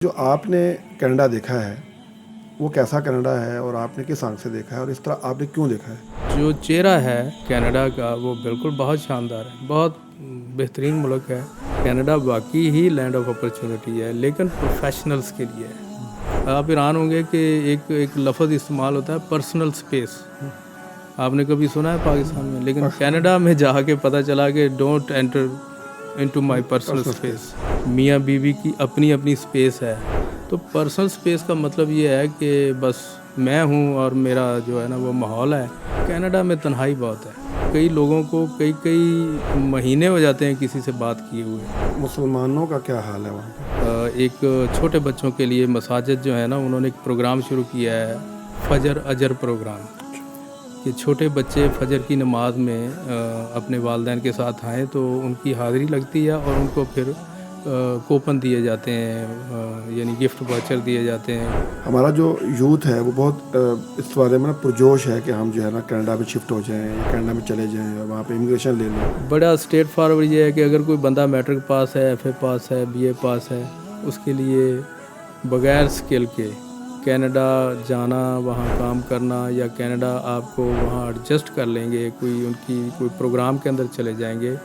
جو آپ نے کینیڈا دیکھا ہے وہ کیسا کینیڈا ہے اور آپ نے کس آنکھ سے دیکھا ہے اور اس طرح آپ نے کیوں دیکھا ہے؟ جو چہرہ ہے کینیڈا کا وہ بالکل بہت شاندار ہے، بہت بہترین ملک ہے۔ کینیڈا واقعی ہی لینڈ آف اپرچونٹی ہے، لیکن پروفیشنلز کے لیے ہے۔ آپ حیران ہوں گے کہ ایک لفظ استعمال ہوتا ہے پرسنل سپیس، آپ نے کبھی سنا ہے پاکستان میں؟ لیکن کینیڈا میں جا کے پتہ چلا کہ don't enter into my personal space, میاں بیوی کی اپنی اپنی سپیس ہے۔ تو پرسنل سپیس کا مطلب یہ ہے کہ بس میں ہوں اور میرا جو ہے نا وہ ماحول ہے۔ کینیڈا میں تنہائی بہت ہے، کئی لوگوں کو کئی مہینے ہو جاتے ہیں کسی سے بات کیے ہوئے۔ مسلمانوں کا کیا حال ہے وہاں پہ؟ ایک چھوٹے بچوں کے لیے مساجد جو ہے نا انہوں نے ایک پروگرام شروع کیا ہے، فجر اجر پروگرام، کہ چھوٹے بچے فجر کی نماز میں اپنے والدین کے ساتھ آئیں تو ان کی حاضری لگتی ہے اور ان کو پھر کوپن دیے جاتے ہیں، یعنی گفٹ واچر دیے جاتے ہیں۔ ہمارا جو یوتھ ہے وہ بہت اس بارے میں پرجوش ہے کہ ہم جو ہے نا کینیڈا میں شفٹ ہو جائیں یا کینیڈا میں چلے جائیں اور وہاں پہ امیگریشن لے لیں۔ بڑا اسٹیٹ فارورڈ یہ ہے کہ اگر کوئی بندہ میٹرک پاس ہے، ایف اے پاس ہے، بی اے پاس ہے، اس کے لیے بغیر اسکل کے کینیڈا جانا، وہاں کام کرنا، یا کینیڈا آپ کو وہاں ایڈجسٹ کر لیں گے، ان کی کوئی پروگرام کے اندر چلے جائیں گے،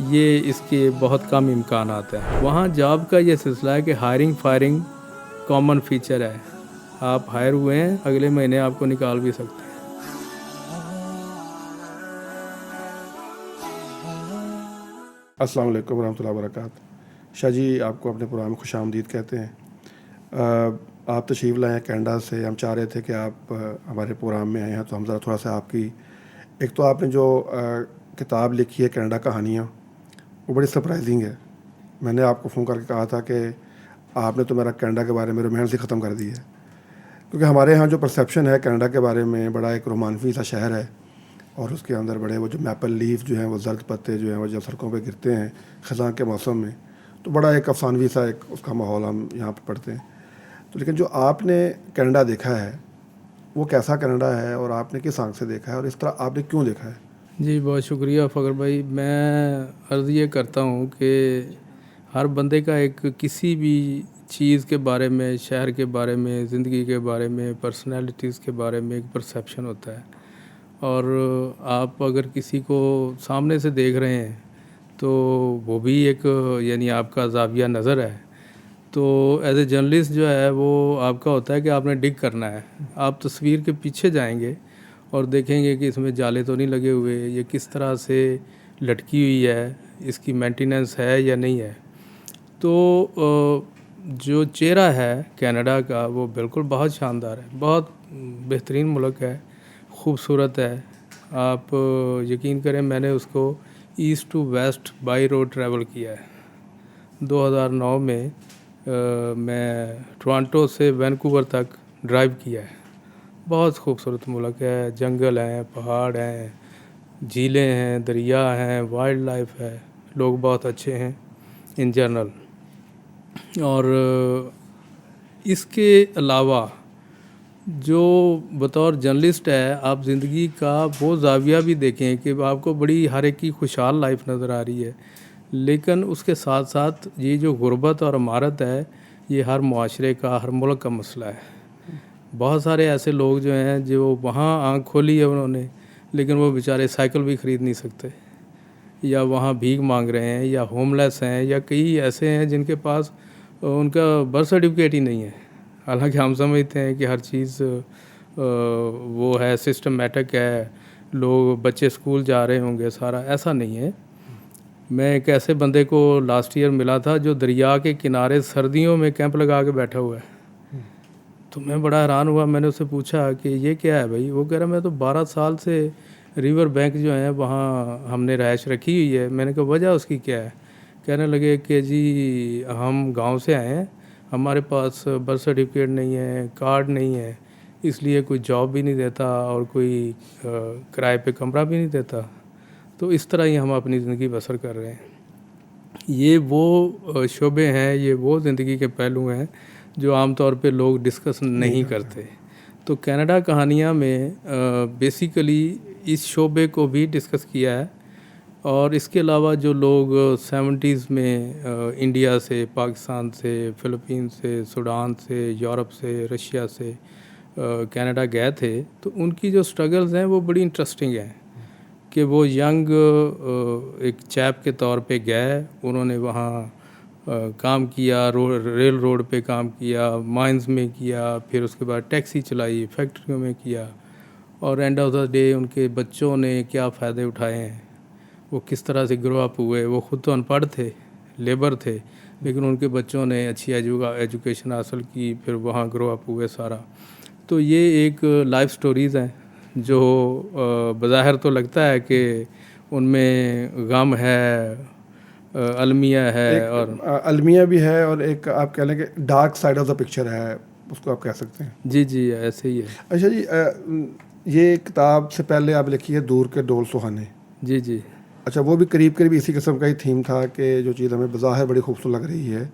یہ اس کے بہت کم امکانات ہیں۔ وہاں جاب کا یہ سلسلہ ہے کہ ہائرنگ فائرنگ کامن فیچر ہے، آپ ہائر ہوئے ہیں اگلے مہینے آپ کو نکال بھی سکتے ہیں۔ السلام علیکم ورحمۃ اللہ وبرکاتہ۔ شاہ جی آپ کو اپنے پروگرام میں خوش آمدید کہتے ہیں۔ آپ تشریف لائے ہیں کینیڈا سے، ہم چاہ رہے تھے کہ آپ ہمارے پروگرام میں آئے ہیں تو ہم ذرا تھوڑا سا آپ کی ایک تو آپ نے جو کتاب لکھی ہے کینیڈا کہانیاں، وہ بڑی سرپرائزنگ ہے۔ میں نے آپ کو فون کر کے کہا تھا کہ آپ نے تو میرا کینیڈا کے بارے میں رومانس ہی ختم کر دی ہے، کیونکہ ہمارے ہاں جو پرسیپشن ہے کینیڈا کے بارے میں بڑا ایک رومانوی سا شہر ہے، اور اس کے اندر بڑے وہ جو میپل لیف جو ہیں وہ زرد پتے جو ہیں وہ جب سڑکوں پہ گرتے ہیں خزاں کے موسم میں، تو بڑا ایک افسانوی سا ایک اس کا ماحول ہم یہاں پہ پڑھتے ہیں۔ تو لیکن جو آپ نے کینیڈا دیکھا ہے وہ کیسا کینیڈا ہے اور آپ نے کس آنکھ سے دیکھا ہے اور اس طرح آپ نے کیوں دیکھا ہے؟ جی بہت شکریہ فخر بھائی۔ میں عرض یہ کرتا ہوں کہ ہر بندے کا ایک کسی بھی چیز کے بارے میں، شہر کے بارے میں، زندگی کے بارے میں، پرسنالٹیز کے بارے میں ایک پرسیپشن ہوتا ہے، اور آپ اگر کسی کو سامنے سے دیکھ رہے ہیں تو وہ بھی ایک یعنی آپ کا زاویہ نظر ہے۔ تو ایز اے جرنلسٹ جو ہے وہ آپ کا ہوتا ہے کہ آپ نے ڈگ کرنا ہے، آپ تصویر کے پیچھے جائیں گے اور دیکھیں گے کہ اس میں جالے تو نہیں لگے ہوئے، یہ کس طرح سے لٹکی ہوئی ہے، اس کی مینٹیننس ہے یا نہیں ہے۔ تو جو چہرہ ہے کینیڈا کا وہ بالکل بہت شاندار ہے، بہت بہترین ملک ہے، خوبصورت ہے۔ آپ یقین کریں میں نے اس کو east to west by road travel کیا ہے۔ 2009 میں میں ٹورانٹو سے وینکوور تک ڈرائیو کیا ہے۔ بہت خوبصورت ملک ہے، جنگل ہیں، پہاڑ ہیں، جھیلیں ہیں، دریا ہیں، وائلڈ لائف ہے، لوگ بہت اچھے ہیں ان جنرل۔ اور اس کے علاوہ جو بطور جرنلسٹ ہے آپ زندگی کا وہ زاویہ بھی دیکھیں کہ آپ کو بڑی ہر ایک کی خوشحال لائف نظر آ رہی ہے، لیکن اس کے ساتھ ساتھ یہ جو غربت اور عمارت ہے یہ ہر معاشرے کا، ہر ملک کا مسئلہ ہے۔ بہت سارے ایسے لوگ جو ہیں جو وہاں آنکھ کھولی ہے انہوں نے، لیکن وہ بیچارے سائیکل بھی خرید نہیں سکتے، یا وہاں بھیک مانگ رہے ہیں، یا ہوم لیس ہیں، یا کئی ایسے ہیں جن کے پاس ان کا برتھ سرٹیفکیٹ ہی نہیں ہے۔ حالانکہ ہم سمجھتے ہیں کہ ہر چیز وہ ہے سسٹمیٹک ہے، لوگ بچے اسکول جا رہے ہوں گے، سارا ایسا نہیں ہے۔ میں ایک ایسے بندے کو لاسٹ ایئر ملا تھا جو دریا کے کنارے سردیوں میں کیمپ لگا کے بیٹھا ہوا ہے، تو میں بڑا حیران ہوا۔ میں نے اس سے پوچھا کہ یہ کیا ہے بھائی؟ وہ کہہ رہا میں تو 12 سال سے ریور بینک جو ہیں وہاں ہم نے رہائش رکھی ہوئی ہے۔ میں نے کہا وجہ اس کی کیا ہے؟ کہنے لگے کہ جی ہم گاؤں سے آئے ہیں، ہمارے پاس برتھ سرٹیفکیٹ نہیں ہے، کارڈ نہیں ہے، اس لیے کوئی جاب بھی نہیں دیتا اور کوئی کرائے پہ کمرہ بھی نہیں دیتا، تو اس طرح ہی ہم اپنی زندگی بسر کر رہے ہیں۔ یہ وہ شعبے ہیں، یہ وہ زندگی کے پہلو ہیں جو عام طور پہ لوگ ڈسکس نہیں کرتے۔ تو کینیڈا کہانیاں میں بیسیکلی اس شعبے کو بھی ڈسکس کیا ہے، اور اس کے علاوہ جو لوگ 70s میں انڈیا سے، پاکستان سے، فلپین سے، سوڈان سے، یورپ سے، رشیا سے کینیڈا گئے تھے، تو ان کی جو سٹرگلز ہیں وہ بڑی انٹرسٹنگ ہیں کہ وہ ینگ ایک چیپ کے طور پہ گئے، انہوں نے وہاں کام کیا، ریل روڈ پہ کام کیا، مائنز میں کیا، پھر اس کے بعد ٹیکسی چلائی، فیکٹریوں میں کیا، اور اینڈ آف دا ڈے ان کے بچوں نے کیا فائدے اٹھائے ہیں، وہ کس طرح سے گرو اپ ہوئے. وہ خود تو ان پڑھ تھے، لیبر تھے، لیکن ان کے بچوں نے اچھی ایجوکیشن حاصل کی، پھر وہاں گرو اپ ہوئے سارا. تو یہ ایک لائف سٹوریز ہیں جو بظاہر تو لگتا ہے کہ ان میں غم ہے، المیہ ہے، اور المیہ بھی ہے، اور ایک آپ کہہ لیں کہ dark side of the picture ہے، اس کو آپ کہہ سکتے ہیں. جی جی ایسے ہی ہے. اچھا جی، یہ کتاب سے پہلے آپ لکھی ہے دور کے ڈول سہانے. جی جی. اچھا، وہ بھی قریب قریب اسی قسم کا ہی تھیم تھا کہ جو چیز ہمیں بظاہر بڑی خوبصورت لگ رہی ہے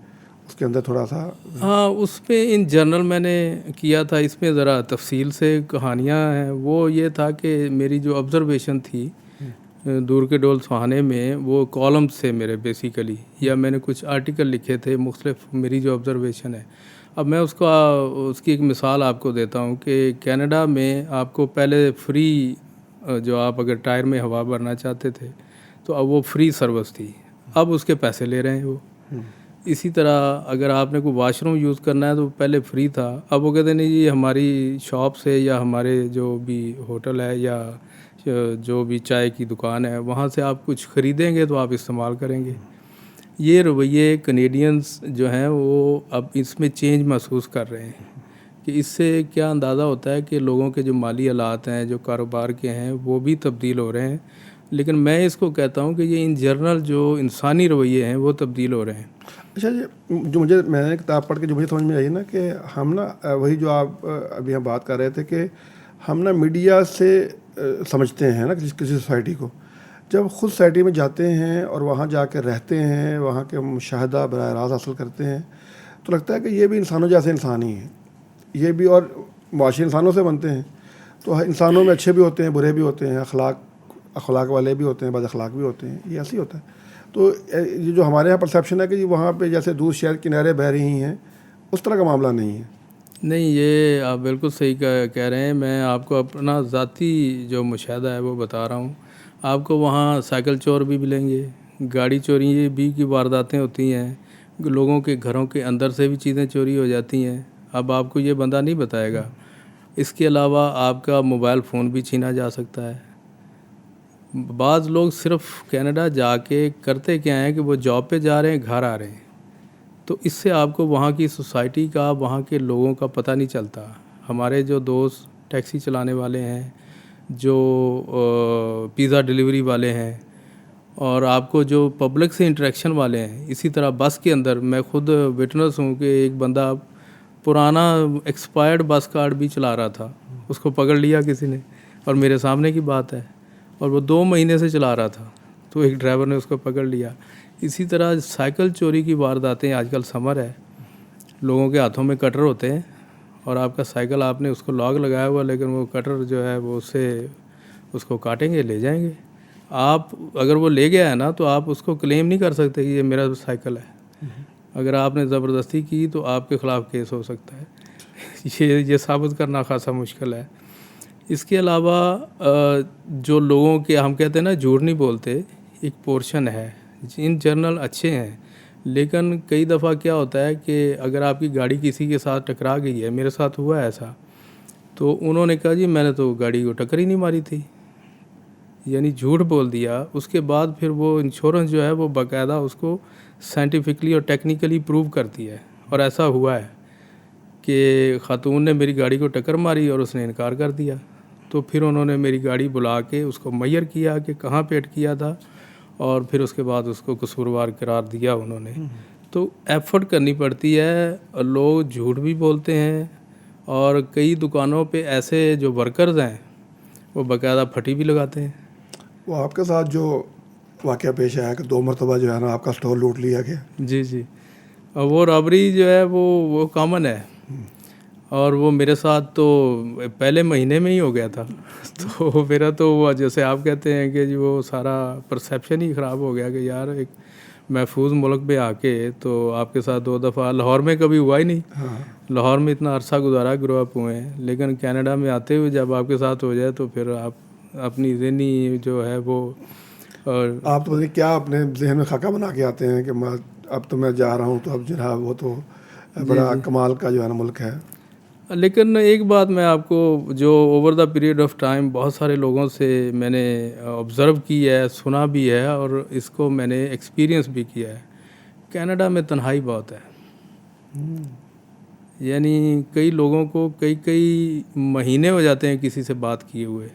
اس کے اندر تھوڑا سا. ہاں، اس پہ ان جنرل میں نے کیا تھا، اس میں ذرا تفصیل سے کہانیاں ہیں. وہ یہ تھا کہ میری جو آبزرویشن تھی دور کے ڈول سہانے میں، وہ کالمز سے میرے بیسیکلی، یا میں نے کچھ آرٹیکل لکھے تھے مختلف، میری جو آبزرویشن ہے. اب میں اس کی ایک مثال آپ کو دیتا ہوں کہ کینیڈا میں آپ کو پہلے فری، جو آپ اگر ٹائر میں ہوا بھرنا چاہتے تھے تو اب وہ فری سروس تھی، اب اس کے پیسے لے رہے ہیں وہ. اسی طرح اگر آپ نے کوئی واش روم یوز کرنا ہے تو پہلے فری تھا، اب وہ کہتے ہیں نہیں جی ہماری شاپ سے یا ہمارے جو بھی ہوٹل ہے یا جو بھی چائے کی دکان ہے وہاں سے آپ کچھ خریدیں گے تو آپ استعمال کریں گے. یہ رویے کنیڈینز جو ہیں وہ اب اس میں چینج محسوس کر رہے ہیں کہ اس سے کیا اندازہ ہوتا ہے کہ لوگوں کے جو مالی حالات ہیں، جو کاروبار کے ہیں، وہ بھی تبدیل ہو رہے ہیں. لیکن میں اس کو کہتا ہوں کہ یہ ان جنرل جو انسانی رویے ہیں وہ تبدیل ہو رہے ہیں. اچھا جی، جو میں نے کتاب پڑھ کے جو مجھے سمجھ میں آئی نا کہ ہم نا وہی جو آپ ابھی ہم بات کر رہے تھے کہ ہم نا میڈیا سے سمجھتے ہیں نا کسی سوسائٹی کو. جب خود سوسائٹی میں جاتے ہیں اور وہاں جا کے رہتے ہیں، وہاں کے مشاہدہ براہ راست حاصل کرتے ہیں، تو لگتا ہے کہ یہ بھی انسانوں جیسے انسان ہی ہیں. یہ بھی اور معاشی انسانوں سے بنتے ہیں، تو انسانوں میں اچھے بھی ہوتے ہیں، برے بھی ہوتے ہیں، اخلاق والے بھی ہوتے ہیں، بد اخلاق بھی ہوتے ہیں. یہ ایسے ہی ہوتا ہے. تو یہ جو ہمارے یہاں پرسیپشن ہے کہ جی وہاں پہ جیسے دودھ شہر کنارے بہہ رہی ہیں، اس طرح کا معاملہ نہیں ہے. نہیں، یہ آپ بالکل صحیح کہہ رہے ہیں. میں آپ کو اپنا ذاتی جو مشاہدہ ہے وہ بتا رہا ہوں. آپ کو وہاں سائیکل چور بھی ملیں گے، گاڑی چوری بھی کی وارداتیں ہوتی ہیں، لوگوں کے گھروں کے اندر سے بھی چیزیں چوری ہو جاتی ہیں. اب آپ کو یہ بندہ نہیں بتائے گا. اس کے علاوہ آپ کا موبائل فون بھی چھینا جا سکتا ہے. بعض لوگ صرف کینیڈا جا کے کرتے کیا ہیں کہ وہ جاب پہ جا رہے ہیں، گھر آ رہے ہیں، تو اس سے آپ کو وہاں کی سوسائٹی کا، وہاں کے لوگوں کا پتہ نہیں چلتا. ہمارے جو دوست ٹیکسی چلانے والے ہیں، جو پیزا ڈیلیوری والے ہیں، اور آپ کو جو پبلک سے انٹریکشن والے ہیں، اسی طرح بس کے اندر میں خود وٹنس ہوں کہ ایک بندہ پرانا ایکسپائرڈ بس کارڈ بھی چلا رہا تھا، اس کو پکڑ لیا کسی نے، اور میرے سامنے کی بات ہے، اور وہ 2 مہینے سے چلا رہا تھا، تو ایک ڈرائیور نے اس کو پکڑ لیا. اسی طرح سائیکل چوری کی وارداتیں، آج کل سمر ہے، لوگوں کے ہاتھوں میں کٹر ہوتے ہیں، اور آپ کا سائیکل آپ نے اس کو لاک لگایا ہوا، لیکن وہ کٹر جو ہے وہ اس کو کاٹیں گے، لے جائیں گے. آپ اگر وہ لے گیا ہے نا تو آپ اس کو کلیم نہیں کر سکتے کہ یہ میرا سائیکل ہے. اگر آپ نے زبردستی کی تو آپ کے خلاف کیس ہو سکتا ہے. یہ ثابت کرنا خاصا مشکل ہے. اس کے علاوہ جو لوگوں کے ہم کہتے ہیں نا جھوٹ نہیں بولتے، ایک پورشن ہے، ان جنرل اچھے ہیں، لیکن کئی دفعہ کیا ہوتا ہے کہ اگر آپ کی گاڑی کسی کے ساتھ ٹکرا گئی ہے، میرے ساتھ ہوا ہے ایسا، تو انہوں نے کہا جی میں نے تو گاڑی کو ٹکر ہی نہیں ماری تھی، یعنی جھوٹ بول دیا. اس کے بعد پھر وہ انشورنس جو ہے وہ باقاعدہ اس کو سائنٹیفکلی اور ٹیکنیکلی پروو کرتی ہے. اور ایسا ہوا ہے کہ خاتون نے میری گاڑی کو ٹکر ماری اور اس نے انکار کر دیا. تو پھر انہوں نے میری گاڑی بلا کے اس کو میئر کیا کہ کہاں پیٹ کیا تھا، اور پھر اس کے بعد اس کو قصوروار قرار دیا انہوں نے. تو ایفرٹ کرنی پڑتی ہے. لوگ جھوٹ بھی بولتے ہیں، اور کئی دکانوں پہ ایسے جو ورکرز ہیں وہ باقاعدہ پھٹی بھی لگاتے ہیں. وہ آپ کے ساتھ جو واقعہ پیش آیا کہ 2 مرتبہ جو ہے نا آپ کا اسٹور لوٹ لیا گیا. جی جی. اور وہ رابری جو ہے وہ کامن ہے. اور وہ میرے ساتھ تو پہلے مہینے میں ہی ہو گیا تھا. تو میرا تو وہ جیسے آپ کہتے ہیں کہ جی وہ سارا پرسیپشن ہی خراب ہو گیا کہ یار ایک محفوظ ملک پہ آ کے تو آپ کے ساتھ 2 دفعہ لاہور میں کبھی ہوا ہی نہیں. لاہور میں اتنا عرصہ گزارا, گرو اپ ہوئے ہیں, لیکن کینیڈا میں آتے ہوئے جب آپ کے ساتھ ہو جائے تو پھر آپ اپنی ذہنی جو ہے وہ آپ تو کیا اپنے ذہن میں خاکہ بنا کے آتے ہیں کہ اب تو میں جا رہا ہوں تو اب جناب وہ تو بڑا کمال کا جو ہے نا ملک ہے. لیکن ایک بات میں آپ کو جو over the period of time بہت سارے لوگوں سے میں نے آبزرو کی ہے, سنا بھی ہے, اور اس کو میں نے ایکسپیرینس بھی کیا ہے. کینیڈا میں تنہائی بہت ہے. یعنی کئی لوگوں کو کئی مہینے ہو جاتے ہیں کسی سے بات کیے ہوئے.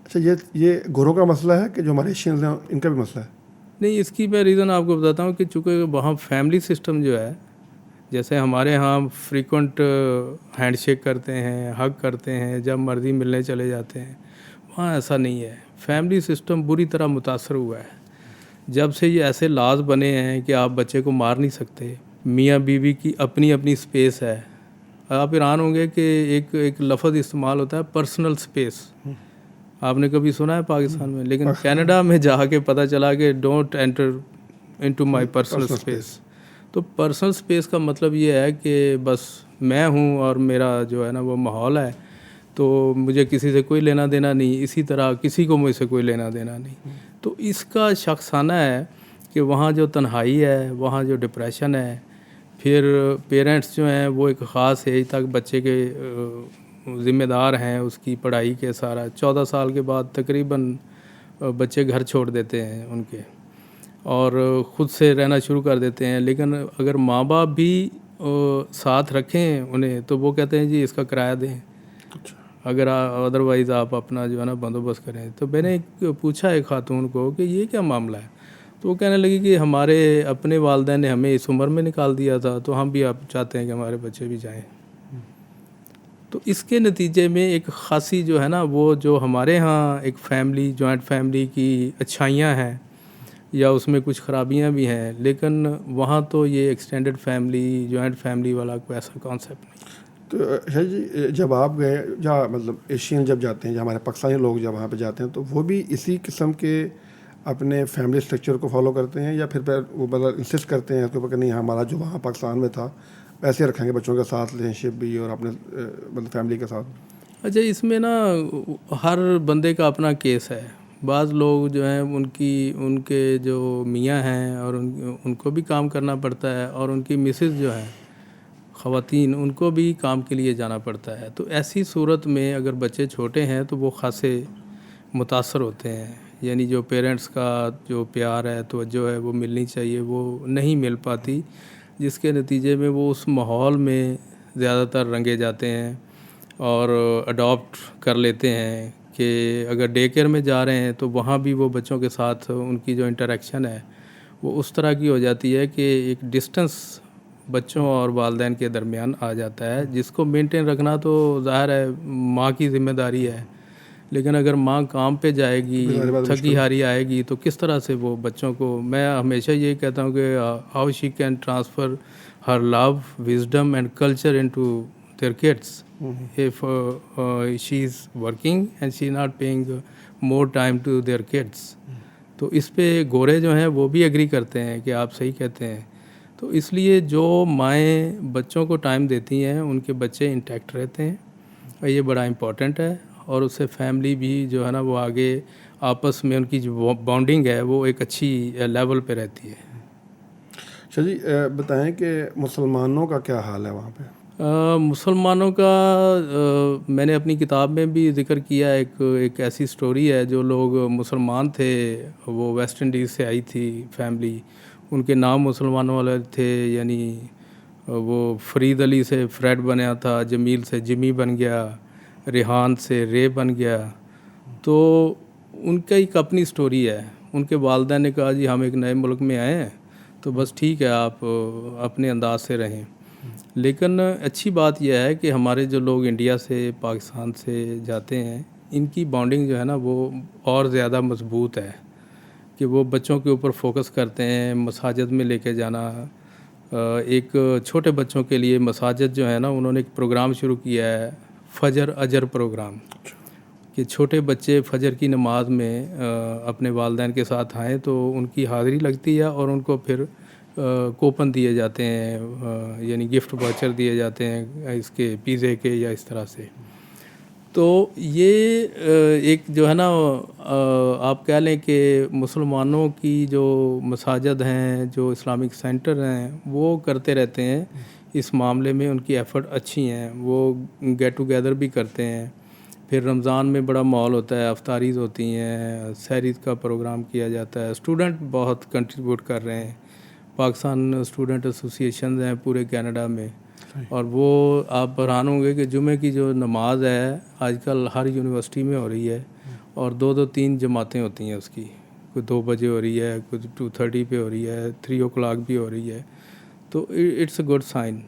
اچھا, یہ گوروں کا مسئلہ ہے کہ جو ہمارے ایشینز ہیں ان کا بھی مسئلہ ہے؟ نہیں, اس کی میں ریزن آپ کو بتاتا ہوں کہ چونکہ وہاں فیملی سسٹم جو ہے, جیسے ہمارے ہاں فریکوینٹ ہینڈ شیک کرتے ہیں, ہگ کرتے ہیں, جب مرضی ملنے چلے جاتے ہیں, وہاں ایسا نہیں ہے. فیملی سسٹم بری طرح متاثر ہوا ہے. جب سے یہ ایسے لاز بنے ہیں کہ آپ بچے کو مار نہیں سکتے, میاں بیوی کی اپنی اسپیس ہے. آپ حیران ہوں گے کہ ایک لفظ استعمال ہوتا ہے پرسنل اسپیس. آپ نے کبھی سنا ہے پاکستان میں, لیکن کینیڈا میں جا کے پتہ چلا کہ don't enter into my personal space. تو پرسنل اسپیس کا مطلب یہ ہے کہ بس میں ہوں اور میرا جو ہے نا وہ ماحول ہے, تو مجھے کسی سے کوئی لینا دینا نہیں. اسی طرح کسی کو مجھ سے کوئی لینا دینا نہیں. تو اس کا شخصانہ ہے کہ وہاں جو تنہائی ہے, وہاں جو ڈپریشن ہے, پھر پیرنٹس جو ہیں وہ ایک خاص ایج تک بچے کے ذمہ دار ہیں اس کی پڑھائی کے سارا. 14 سال کے بعد تقریباً بچے گھر چھوڑ دیتے ہیں ان کے, اور خود سے رہنا شروع کر دیتے ہیں. لیکن اگر ماں باپ بھی ساتھ رکھیں انہیں تو وہ کہتے ہیں جی اس کا کرایہ دیں, اگر ادروائز آپ اپنا جو ہے نا بندوبست کریں. تو میں نے پوچھا ایک خاتون کو کہ یہ کیا معاملہ ہے, تو وہ کہنے لگی کہ ہمارے اپنے والدین نے ہمیں اس عمر میں نکال دیا تھا, تو ہم بھی آپ چاہتے ہیں کہ ہمارے بچے بھی جائیں. تو اس کے نتیجے میں ایک خاصی جو ہے نا وہ جو ہمارے ہاں ایک فیملی, جوائنٹ فیملی کی اچھائیاں ہیں یا اس میں کچھ خرابیاں بھی ہیں, لیکن وہاں تو یہ ایکسٹینڈڈ فیملی, جوائنٹ فیملی والا کوئی ایسا کانسیپٹ نہیں. تو شاہ جی جب آپ گئے جہاں مطلب ایشین جب جاتے ہیں, یا ہمارے پاکستانی لوگ جب وہاں پہ جاتے ہیں, تو وہ بھی اسی قسم کے اپنے فیملی اسٹرکچر کو فالو کرتے ہیں, یا پھر وہ مطلب انسسٹ کرتے ہیں اس کے اوپر کہ نہیں ہمارا جو وہاں پاکستان میں تھا ویسے رکھیں گے بچوں کے ساتھ ریلیشن شپ بھی اور اپنے مطلب فیملی کے ساتھ؟ اچھا, اس میں نا ہر بندے کا اپنا کیس ہے. بعض لوگ جو ہیں ان کے جو میاں ہیں اور ان کو بھی کام کرنا پڑتا ہے, اور ان کی مسز جو ہیں خواتین, ان کو بھی کام کے لیے جانا پڑتا ہے. تو ایسی صورت میں اگر بچے چھوٹے ہیں تو وہ خاصے متاثر ہوتے ہیں. یعنی جو پیرنٹس کا جو پیار ہے, توجہ ہے, وہ ملنی چاہیے, وہ نہیں مل پاتی, جس کے نتیجے میں وہ اس ماحول میں زیادہ تر رنگے جاتے ہیں اور اڈاپٹ کر لیتے ہیں. کہ اگر ڈے کیئر میں جا رہے ہیں تو وہاں بھی وہ بچوں کے ساتھ ان کی جو انٹریکشن ہے وہ اس طرح کی ہو جاتی ہے کہ ایک ڈسٹنس بچوں اور والدین کے درمیان آ جاتا ہے, جس کو مینٹین رکھنا تو ظاہر ہے ماں کی ذمہ داری ہے. لیکن اگر ماں کام پہ جائے گی, تھکی ہاری آئے گی, تو کس طرح سے وہ بچوں کو, میں ہمیشہ یہی کہتا ہوں کہ how she can transfer her love, wisdom and culture into their kids if she is working and she not paying more time to their kids. تو اس پہ گورے جو ہیں وہ بھی ایگری کرتے ہیں کہ آپ صحیح کہتے ہیں. تو اس لیے جو مائیں بچوں کو ٹائم دیتی ہیں ان کے بچے انٹیکٹ رہتے ہیں, اور یہ بڑا امپورٹنٹ ہے. اور اس سے فیملی بھی جو ہے نا وہ آگے آپس میں ان کی جو بانڈنگ ہے وہ ایک اچھی لیول پہ رہتی ہے. شاہ جی بتائیں کہ مسلمانوں کا کیا حال ہے وہاں پہ؟ مسلمانوں کا میں نے اپنی کتاب میں بھی ذکر کیا. ایک ایسی سٹوری ہے, جو لوگ مسلمان تھے, وہ ویسٹ انڈیز سے آئی تھی فیملی, ان کے نام مسلمانوں والے تھے. یعنی وہ فرید علی سے فریڈ بنیا تھا, جمیل سے جمی بن گیا, ریحان سے رے بن گیا. تو ان کا ایک اپنی سٹوری ہے. ان کے والدین نے کہا جی ہم ایک نئے ملک میں آئے ہیں تو بس ٹھیک ہے آپ اپنے انداز سے رہیں. لیکن اچھی بات یہ ہے کہ ہمارے جو لوگ انڈیا سے, پاکستان سے جاتے ہیں, ان کی بانڈنگ جو ہے نا وہ اور زیادہ مضبوط ہے کہ وہ بچوں کے اوپر فوکس کرتے ہیں, مساجد میں لے کے جانا, ایک چھوٹے بچوں کے لیے مساجد جو ہے نا انہوں نے ایک پروگرام شروع کیا ہے فجر اجر پروگرام کہ چھوٹے بچے فجر کی نماز میں اپنے والدین کے ساتھ آئیں تو ان کی حاضری لگتی ہے اور ان کو پھر کوپن دیے جاتے ہیں یعنی گفٹ واچر دیے جاتے ہیں اس کے پیزے کے یا اس طرح سے. تو یہ ایک جو ہے نا آپ کہہ لیں کہ مسلمانوں کی جو مساجد ہیں جو اسلامک سینٹر ہیں وہ کرتے رہتے ہیں اس معاملے میں. ان کی ایفرٹ اچھی ہیں, وہ گیٹ ٹوگیدر بھی کرتے ہیں. پھر رمضان میں بڑا ماحول ہوتا ہے, افطاریز ہوتی ہیں, سحری کا پروگرام کیا جاتا ہے. اسٹوڈنٹ بہت کنٹریبیوٹ کر رہے ہیں, پاکستان اسٹوڈنٹ ایسوسیشنز ہیں پورے کینیڈا میں. اور وہ آپ حیران ہوں گے کہ جمعے کی جو نماز ہے آج کل ہر یونیورسٹی میں ہو رہی ہے اور 2-3 جماعتیں ہوتی ہیں اس کی. کوئی 2 بجے ہو رہی ہے, کوئی 2:30 پہ ہو رہی ہے, 3 o'clock بھی ہو رہی ہے. تو اٹس اے گڈ سائن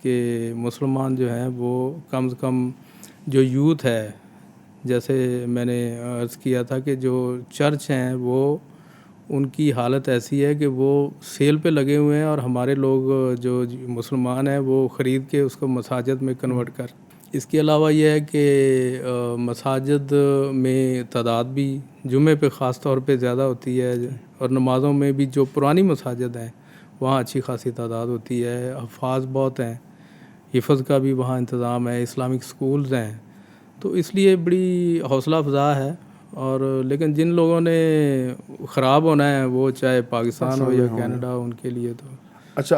کہ مسلمان جو ہیں وہ کم سے کم جو یوتھ ہے, جیسے میں نے عرض کیا تھا کہ جو چرچ ہیں وہ ان کی حالت ایسی ہے کہ وہ سیل پہ لگے ہوئے ہیں اور ہمارے لوگ جو مسلمان ہیں وہ خرید کے اس کو مساجد میں کنورٹ کر. اس کے علاوہ یہ ہے کہ مساجد میں تعداد بھی جمعے پہ خاص طور پہ زیادہ ہوتی ہے اور نمازوں میں بھی جو پرانی مساجد ہیں وہاں اچھی خاصی تعداد ہوتی ہے. حفاظ بہت ہیں, حفظ کا بھی وہاں انتظام ہے, اسلامک سکولز ہیں. تو اس لیے بڑی حوصلہ افزا ہے. اور لیکن جن لوگوں نے خراب ہونا ہے وہ چاہے پاکستان ہو یا کینیڈا ہو, ان کے لیے تو اچھا.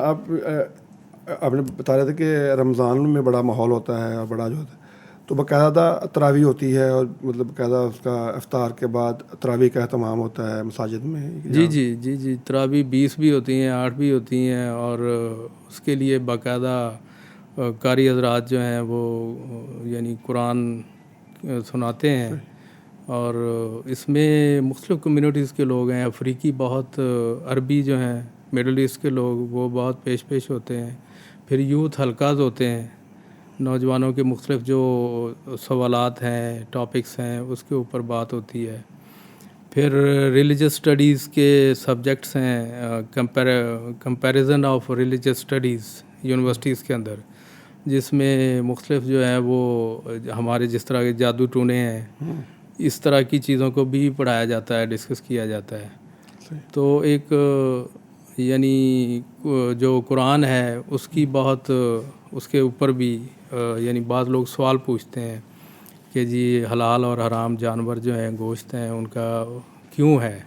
آپ نے بتا رہے تھے کہ رمضان میں بڑا ماحول ہوتا ہے اور بڑا جو ہوتا ہے تو باقاعدہ تراویح ہوتی ہے اور مطلب باقاعدہ اس کا افطار کے بعد تراویح کا اہتمام ہوتا ہے مساجد میں. جی تراویح 20 بھی ہوتی ہیں, 8 بھی ہوتی ہیں اور اس کے لیے باقاعدہ قاری حضرات جو ہیں وہ یعنی قرآن سناتے ہیں. اور اس میں مختلف کمیونٹیز کے لوگ ہیں, افریقی بہت, عربی جو ہیں, مڈل ایسٹ کے لوگ وہ بہت پیش ہوتے ہیں. پھر یوتھ حلقاز ہوتے ہیں, نوجوانوں کے مختلف جو سوالات ہیں, ٹاپکس ہیں, اس کے اوپر بات ہوتی ہے. پھر ریلیجس اسٹڈیز کے سبجیکٹس ہیں, comparison of religious studies universities کے اندر, جس میں مختلف جو ہیں وہ ہمارے جس طرح کے جادو ٹونے ہیں اس طرح کی چیزوں کو بھی پڑھایا جاتا ہے, ڈسکس کیا جاتا ہے. تو ایک یعنی جو قرآن ہے اس کی بہت اس کے اوپر بھی یعنی بعض لوگ سوال پوچھتے ہیں کہ جی حلال اور حرام جانور جو ہیں, گوشت ہیں, ان کا کیوں ہے.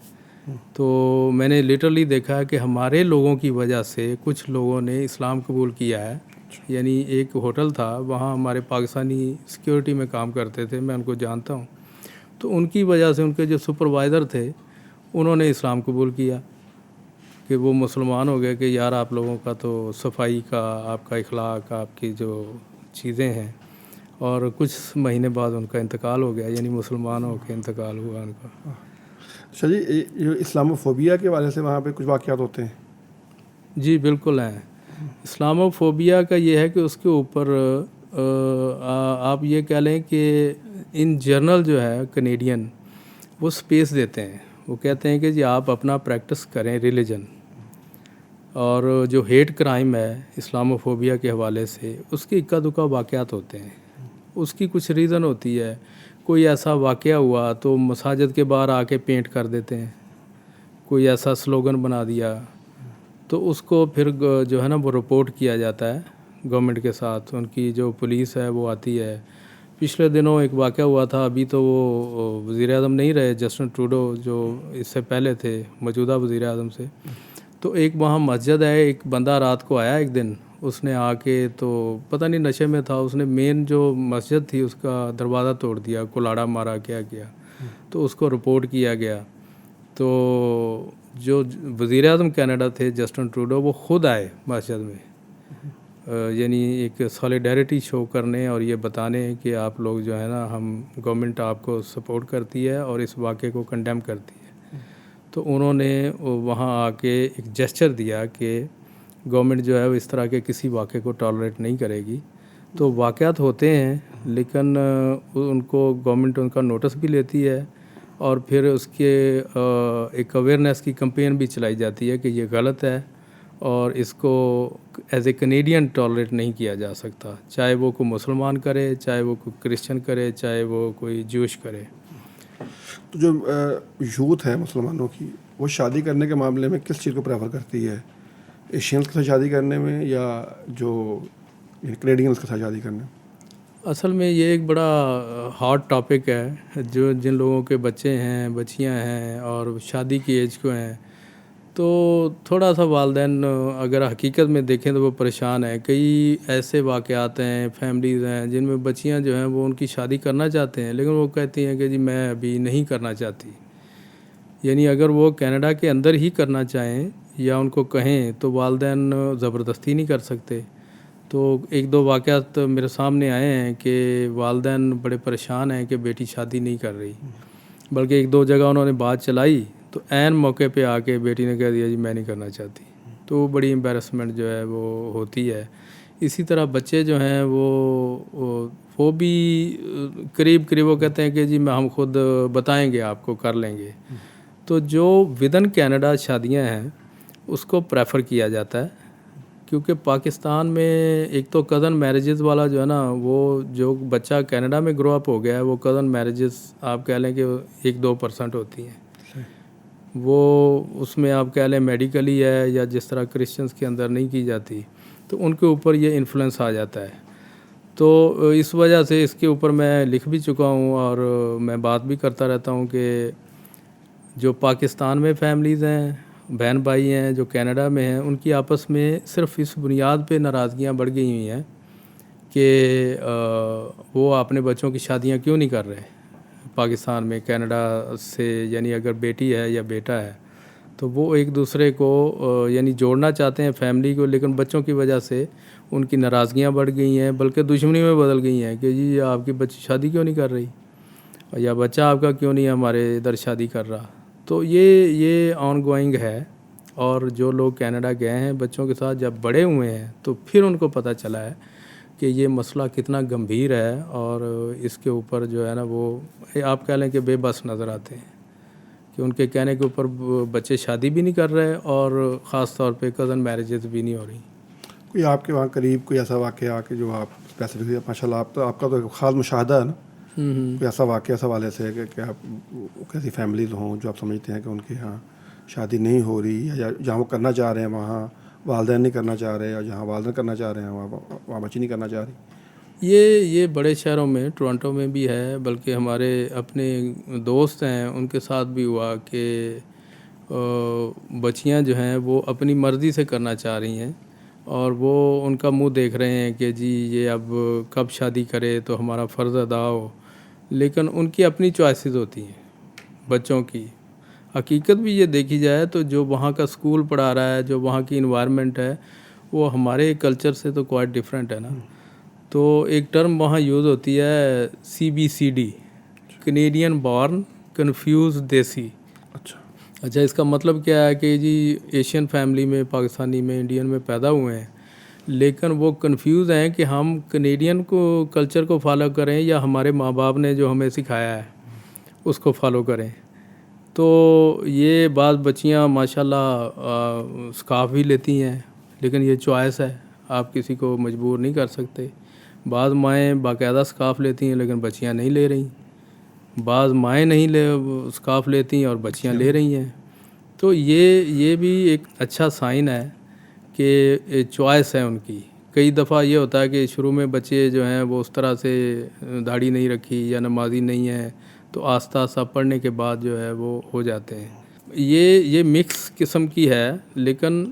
تو میں نے لٹرلی دیکھا کہ ہمارے لوگوں کی وجہ سے کچھ لوگوں نے اسلام قبول کیا ہے. یعنی ایک ہوٹل تھا, وہاں ہمارے پاکستانی سیکیورٹی میں کام کرتے تھے, میں ان کو جانتا ہوں. تو ان کی وجہ سے ان کے جو سپروائزر تھے انہوں نے اسلام قبول کیا کہ وہ مسلمان ہو گئے کہ یار آپ لوگوں کا تو صفائی کا, آپ کا اخلاق, آپ کی جو چیزیں ہیں. اور کچھ مہینے بعد ان کا انتقال ہو گیا, یعنی مسلمان ہو کے انتقال ہوا ان کا. اچھا جی, یہ اسلاموفوبیا کے والے سے وہاں پہ کچھ واقعات ہوتے ہیں؟ جی بالکل ہیں. اسلاموفوبیا کا یہ ہے کہ اس کے اوپر آپ یہ کہہ لیں کہ ان جرنل جو ہے کینیڈین وہ سپیس دیتے ہیں. وہ کہتے ہیں کہ جی آپ اپنا پریکٹس کریں ریلیجن, اور جو ہیٹ کرائم ہے اسلاموفوبیا کے حوالے سے اس کے اکا دکا واقعات ہوتے ہیں. اس کی کچھ ریزن ہوتی ہے, کوئی ایسا واقعہ ہوا تو مساجد کے باہر آ کے پینٹ کر دیتے ہیں, کوئی ایسا سلوگن بنا دیا تو اس کو پھر جو ہے نا وہ رپورٹ کیا جاتا ہے گورنمنٹ کے ساتھ. ان کی جو پولیس ہے وہ آتی ہے. پچھلے دنوں ایک واقعہ ہوا تھا, ابھی تو وہ وزیر اعظم نہیں رہے, جسٹن ٹروڈو جو اس سے پہلے تھے موجودہ وزیر اعظم سے. تو ایک وہاں مسجد ہے, ایک بندہ رات کو آیا ایک دن, اس نے آ کے تو پتہ نہیں نشے میں تھا, اس نے مین جو مسجد تھی اس کا دروازہ توڑ دیا, کلاڑا مارا, کیا کیا. تو اس کو رپورٹ کیا گیا. تو جو وزیر اعظم کینیڈا تھے جسٹن ٹروڈو, وہ خود آئے مسجد میں, یعنی ایک سالیڈیرٹی شو کرنے اور یہ بتانے کہ آپ لوگ جو ہے نا, ہم گورنمنٹ آپ کو سپورٹ کرتی ہے اور اس واقعے کو کنڈیم کرتی ہے. تو انہوں نے وہاں آ کے ایک جیسچر دیا کہ گورنمنٹ جو ہے وہ اس طرح کے کسی واقعے کو ٹالریٹ نہیں کرے گی. تو واقعات ہوتے ہیں لیکن ان کو گورنمنٹ ان کا نوٹس بھی لیتی ہے اور پھر اس کے ایک اویئرنیس کی کمپین بھی چلائی جاتی ہے کہ یہ غلط ہے اور اس کو ایز اے کینیڈین ٹالریٹ نہیں کیا جا سکتا، چاہے وہ کوئی مسلمان کرے، چاہے وہ کوئی کرسچن کرے، چاہے وہ کوئی جوش کرے۔ تو جو یوتھ ہے مسلمانوں کی، وہ شادی کرنے کے معاملے میں کس چیز کو پریفر کرتی ہے؟ ایشینس کے ساتھ شادی کرنے میں یا جو کینیڈینس کے ساتھ شادی کرنے میں؟ اصل میں یہ ایک بڑا ہاٹ ٹاپک ہے، جو جن لوگوں کے بچے ہیں، بچیاں ہیں اور شادی کی ایج کو ہیں، تو تھوڑا سا والدین اگر حقیقت میں دیکھیں تو وہ پریشان ہیں۔ کئی ایسے واقعات ہیں، فیملیز ہیں جن میں بچیاں جو ہیں وہ ان کی شادی کرنا چاہتے ہیں، لیکن وہ کہتی ہیں کہ جی میں ابھی نہیں کرنا چاہتی۔ یعنی اگر وہ کینیڈا کے اندر ہی کرنا چاہیں یا ان کو کہیں تو والدین زبردستی نہیں کر سکتے۔ تو ایک دو واقعات میرے سامنے آئے ہیں کہ والدین بڑے پریشان ہیں کہ بیٹی شادی نہیں کر رہی، بلکہ ایک دو جگہ انہوں نے بات چلائی تو عین موقع پہ آ کے بیٹی نے کہہ دیا جی میں نہیں کرنا چاہتی، تو بڑی امبیرسمنٹ جو ہے وہ ہوتی ہے۔ اسی طرح بچے جو ہیں وہ بھی قریب وہ کہتے ہیں کہ جی ہم خود بتائیں گے آپ کو، کر لیں گے۔ تو جو ودن کینیڈا شادیاں ہیں اس کو پریفر کیا جاتا ہے، کیونکہ پاکستان میں ایک تو کزن میرجز والا جو ہے نا، وہ جو بچہ کینیڈا میں گرو اپ ہو گیا ہے وہ کزن میرجز آپ کہہ لیں کہ 1-2% ہوتی ہیں، وہ اس میں آپ کہہ لیں میڈیکلی ہے یا جس طرح کرسچنس کے اندر نہیں کی جاتی، تو ان کے اوپر یہ انفلوئنس آ جاتا ہے۔ تو اس وجہ سے اس کے اوپر میں لکھ بھی چکا ہوں اور میں بات بھی کرتا رہتا ہوں کہ جو پاکستان میں فیملیز ہیں، بہن بھائی ہیں جو کینیڈا میں ہیں، ان کی آپس میں صرف اس بنیاد پہ ناراضگیاں بڑھ گئی ہوئی ہیں کہ وہ اپنے بچوں کی شادیاں کیوں نہیں کر رہے پاکستان میں کینیڈا سے، یعنی اگر بیٹی ہے یا بیٹا ہے تو وہ ایک دوسرے کو یعنی جوڑنا چاہتے ہیں فیملی کو، لیکن بچوں کی وجہ سے ان کی ناراضگیاں بڑھ گئی ہیں، بلکہ دشمنی میں بدل گئی ہیں کہ جی آپ کی بچی شادی کیوں نہیں کر رہی، یا بچہ آپ کا کیوں نہیں ہمارے ادھر شادی کر رہا۔ تو یہ آن گوئنگ ہے، اور جو لوگ کینیڈا گئے ہیں بچوں کے ساتھ جب بڑے ہوئے ہیں تو پھر ان کو پتہ چلا ہے کہ یہ مسئلہ کتنا گمبھیر ہے، اور اس کے اوپر جو ہے نا وہ آپ کہہ لیں کہ بے بس نظر آتے ہیں کہ ان کے کہنے کے اوپر بچے شادی بھی نہیں کر رہے، اور خاص طور پہ کزن میرجز بھی نہیں ہو رہی۔ کوئی آپ کے وہاں قریب کوئی ایسا واقعہ کہ جو آپ اسپیسیفکلی ماشاء اللہ آپ کا تو ایک خاص مشاہدہ ہے نا، کوئی ایسا واقعہ اس حوالے سے کہ آپ کیسی فیملیز ہوں جو آپ سمجھتے ہیں کہ ان کے یہاں شادی نہیں ہو رہی، یا جہاں وہ کرنا چاہ رہے ہیں وہاں والدین نہیں کرنا چاہ رہے، اور جہاں والدین کرنا چاہ رہے ہیں وہاں بچی نہیں کرنا چاہ رہی؟ یہ بڑے شہروں میں، ٹورنٹو میں بھی ہے، بلکہ ہمارے اپنے دوست ہیں ان کے ساتھ بھی ہوا کہ بچیاں جو ہیں وہ اپنی مرضی سے کرنا چاہ رہی ہیں، اور وہ ان کا منہ دیکھ رہے ہیں کہ جی یہ اب کب شادی کرے تو ہمارا فرض ادا ہو، لیکن ان کی اپنی چوائسیز ہوتی ہیں بچوں کی۔ حقیقت بھی یہ دیکھی جائے تو جو وہاں کا اسکول پڑھا رہا ہے، جو وہاں کی انوائرمنٹ ہے، وہ ہمارے کلچر سے تو کوائٹ ڈفرینٹ ہے نا۔ تو ایک ٹرم وہاں یوز ہوتی ہے CBCD، کینیڈین بورن کنفیوز دیسی۔ اچھا اس کا مطلب کیا ہے کہ جی ایشین فیملی میں، پاکستانی میں، انڈین میں پیدا ہوئے ہیں، لیکن وہ کنفیوز ہیں کہ ہم کینیڈین کو کلچر کو فالو کریں یا ہمارے ماں باپ نے جو ہمیں سکھایا ہے اس کو فالو کریں۔ تو یہ بعض بچیاں ماشاءاللہ سکارف بھی لیتی ہیں، لیکن یہ چوائس ہے، آپ کسی کو مجبور نہیں کر سکتے۔ بعض مائیں باقاعدہ سکارف لیتی ہیں لیکن بچیاں نہیں لے رہی، بعض مائیں نہیں سکارف لیتی ہیں اور بچیاں لے رہی ہیں۔ تو یہ بھی ایک اچھا سائن ہے کہ چوائس ہے ان کی۔ کئی دفعہ یہ ہوتا ہے کہ شروع میں بچے جو ہیں وہ اس طرح سے داڑھی نہیں رکھی یا نمازی نہیں ہے، تو آہستہ آہستہ پڑھنے کے بعد جو ہے وہ ہو جاتے ہیں۔ یہ مکس قسم کی ہے، لیکن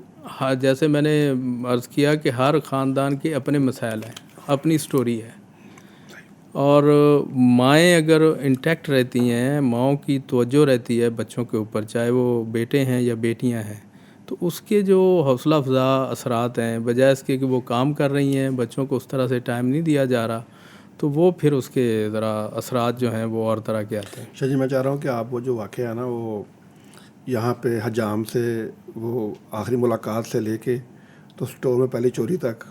جیسے میں نے عرض کیا کہ ہر خاندان کے اپنے مسائل ہیں، اپنی سٹوری ہے، اور مائیں اگر انٹیکٹ رہتی ہیں، ماؤں کی توجہ رہتی ہے بچوں کے اوپر، چاہے وہ بیٹے ہیں یا بیٹیاں ہیں، تو اس کے جو حوصلہ افزا اثرات ہیں، بجائے اس کے کہ وہ کام کر رہی ہیں، بچوں کو اس طرح سے ٹائم نہیں دیا جا رہا، تو وہ پھر اس کے ذرا اثرات جو ہیں وہ اور طرح کے آتے ہیں۔ شاہ جی میں چاہ رہا ہوں کہ آپ وہ جو واقعہ ہے نا، وہ یہاں پہ حجام سے وہ آخری ملاقات سے لے کے تو اسٹور میں پہلی چوری تک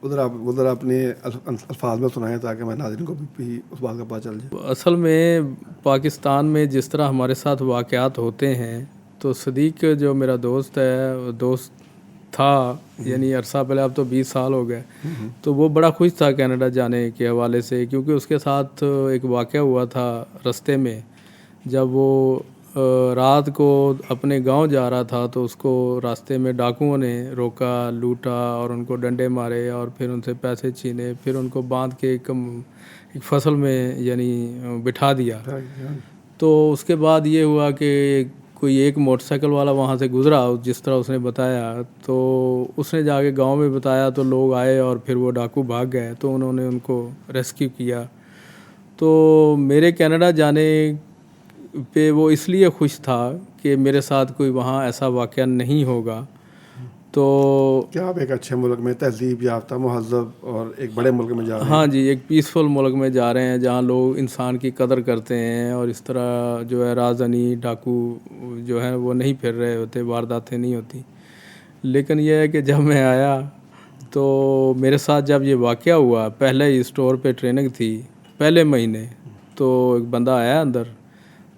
ادھر اپنے الفاظ میں سنائیں تاکہ میں ناظرین کو بھی اس بات کا پتہ چل جائے۔ اصل میں پاکستان میں جس طرح ہمارے ساتھ واقعات ہوتے ہیں، تو صدیق جو میرا دوست ہے، دوست تھا یعنی عرصہ پہلے، اب تو 20 سال ہو گئے، تو وہ بڑا خوش تھا کینیڈا جانے کے حوالے سے، کیونکہ اس کے ساتھ ایک واقعہ ہوا تھا رستے میں. جب وہ رات کو اپنے گاؤں جا رہا تھا تو اس کو راستے میں ڈاکوؤں نے روکا، لوٹا اور ان کو ڈنڈے مارے اور پھر ان سے پیسے چھینے، پھر ان کو باندھ کے ایک فصل میں یعنی بٹھا دیا. تو اس کے بعد یہ ہوا کہ کوئی ایک موٹر سائیکل والا وہاں سے گزرا، جس طرح اس نے بتایا، تو اس نے جا کے گاؤں میں بتایا تو لوگ آئے اور پھر وہ ڈاکو بھاگ گئے، تو انہوں نے ان کو ریسکیو کیا. تو میرے کینیڈا جانے پہ وہ اس لیے خوش تھا کہ میرے ساتھ کوئی وہاں ایسا واقعہ نہیں ہوگا. تو کیا آپ ایک اچھے ملک میں تہذیب یافتہ، مہذب اور ایک بڑے ملک میں جا رہے ہیں؟ ہاں جی، ایک پیسفل ملک میں جا رہے ہیں جہاں لوگ انسان کی قدر کرتے ہیں، اور اس طرح جو ہے رازنی ڈاکو جو ہے وہ نہیں پھر رہے ہوتے، وارداتیں نہیں ہوتی. لیکن یہ ہے کہ جب میں آیا تو میرے ساتھ جب یہ واقعہ ہوا، پہلے ہی اسٹور پہ ٹریننگ تھی پہلے مہینے، تو ایک بندہ آیا اندر،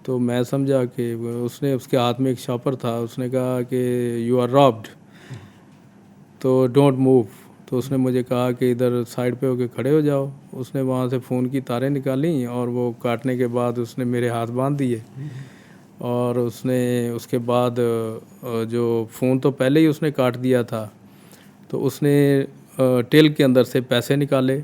تو میں سمجھا کہ اس نے، اس کے ہاتھ میں ایک شاپر تھا، اس نے کہا کہ یو آر رابڈ، تو ڈونٹ موو. تو اس نے مجھے کہا کہ ادھر سائڈ پہ ہو کے کھڑے ہو جاؤ. اس نے وہاں سے فون کی تاریں نکالیں اور وہ کاٹنے کے بعد اس نے میرے ہاتھ باندھ دیے، اور اس نے اس کے بعد جو فون تو پہلے ہی اس نے کاٹ دیا تھا، تو اس نے ٹیل کے اندر سے پیسے نکالے،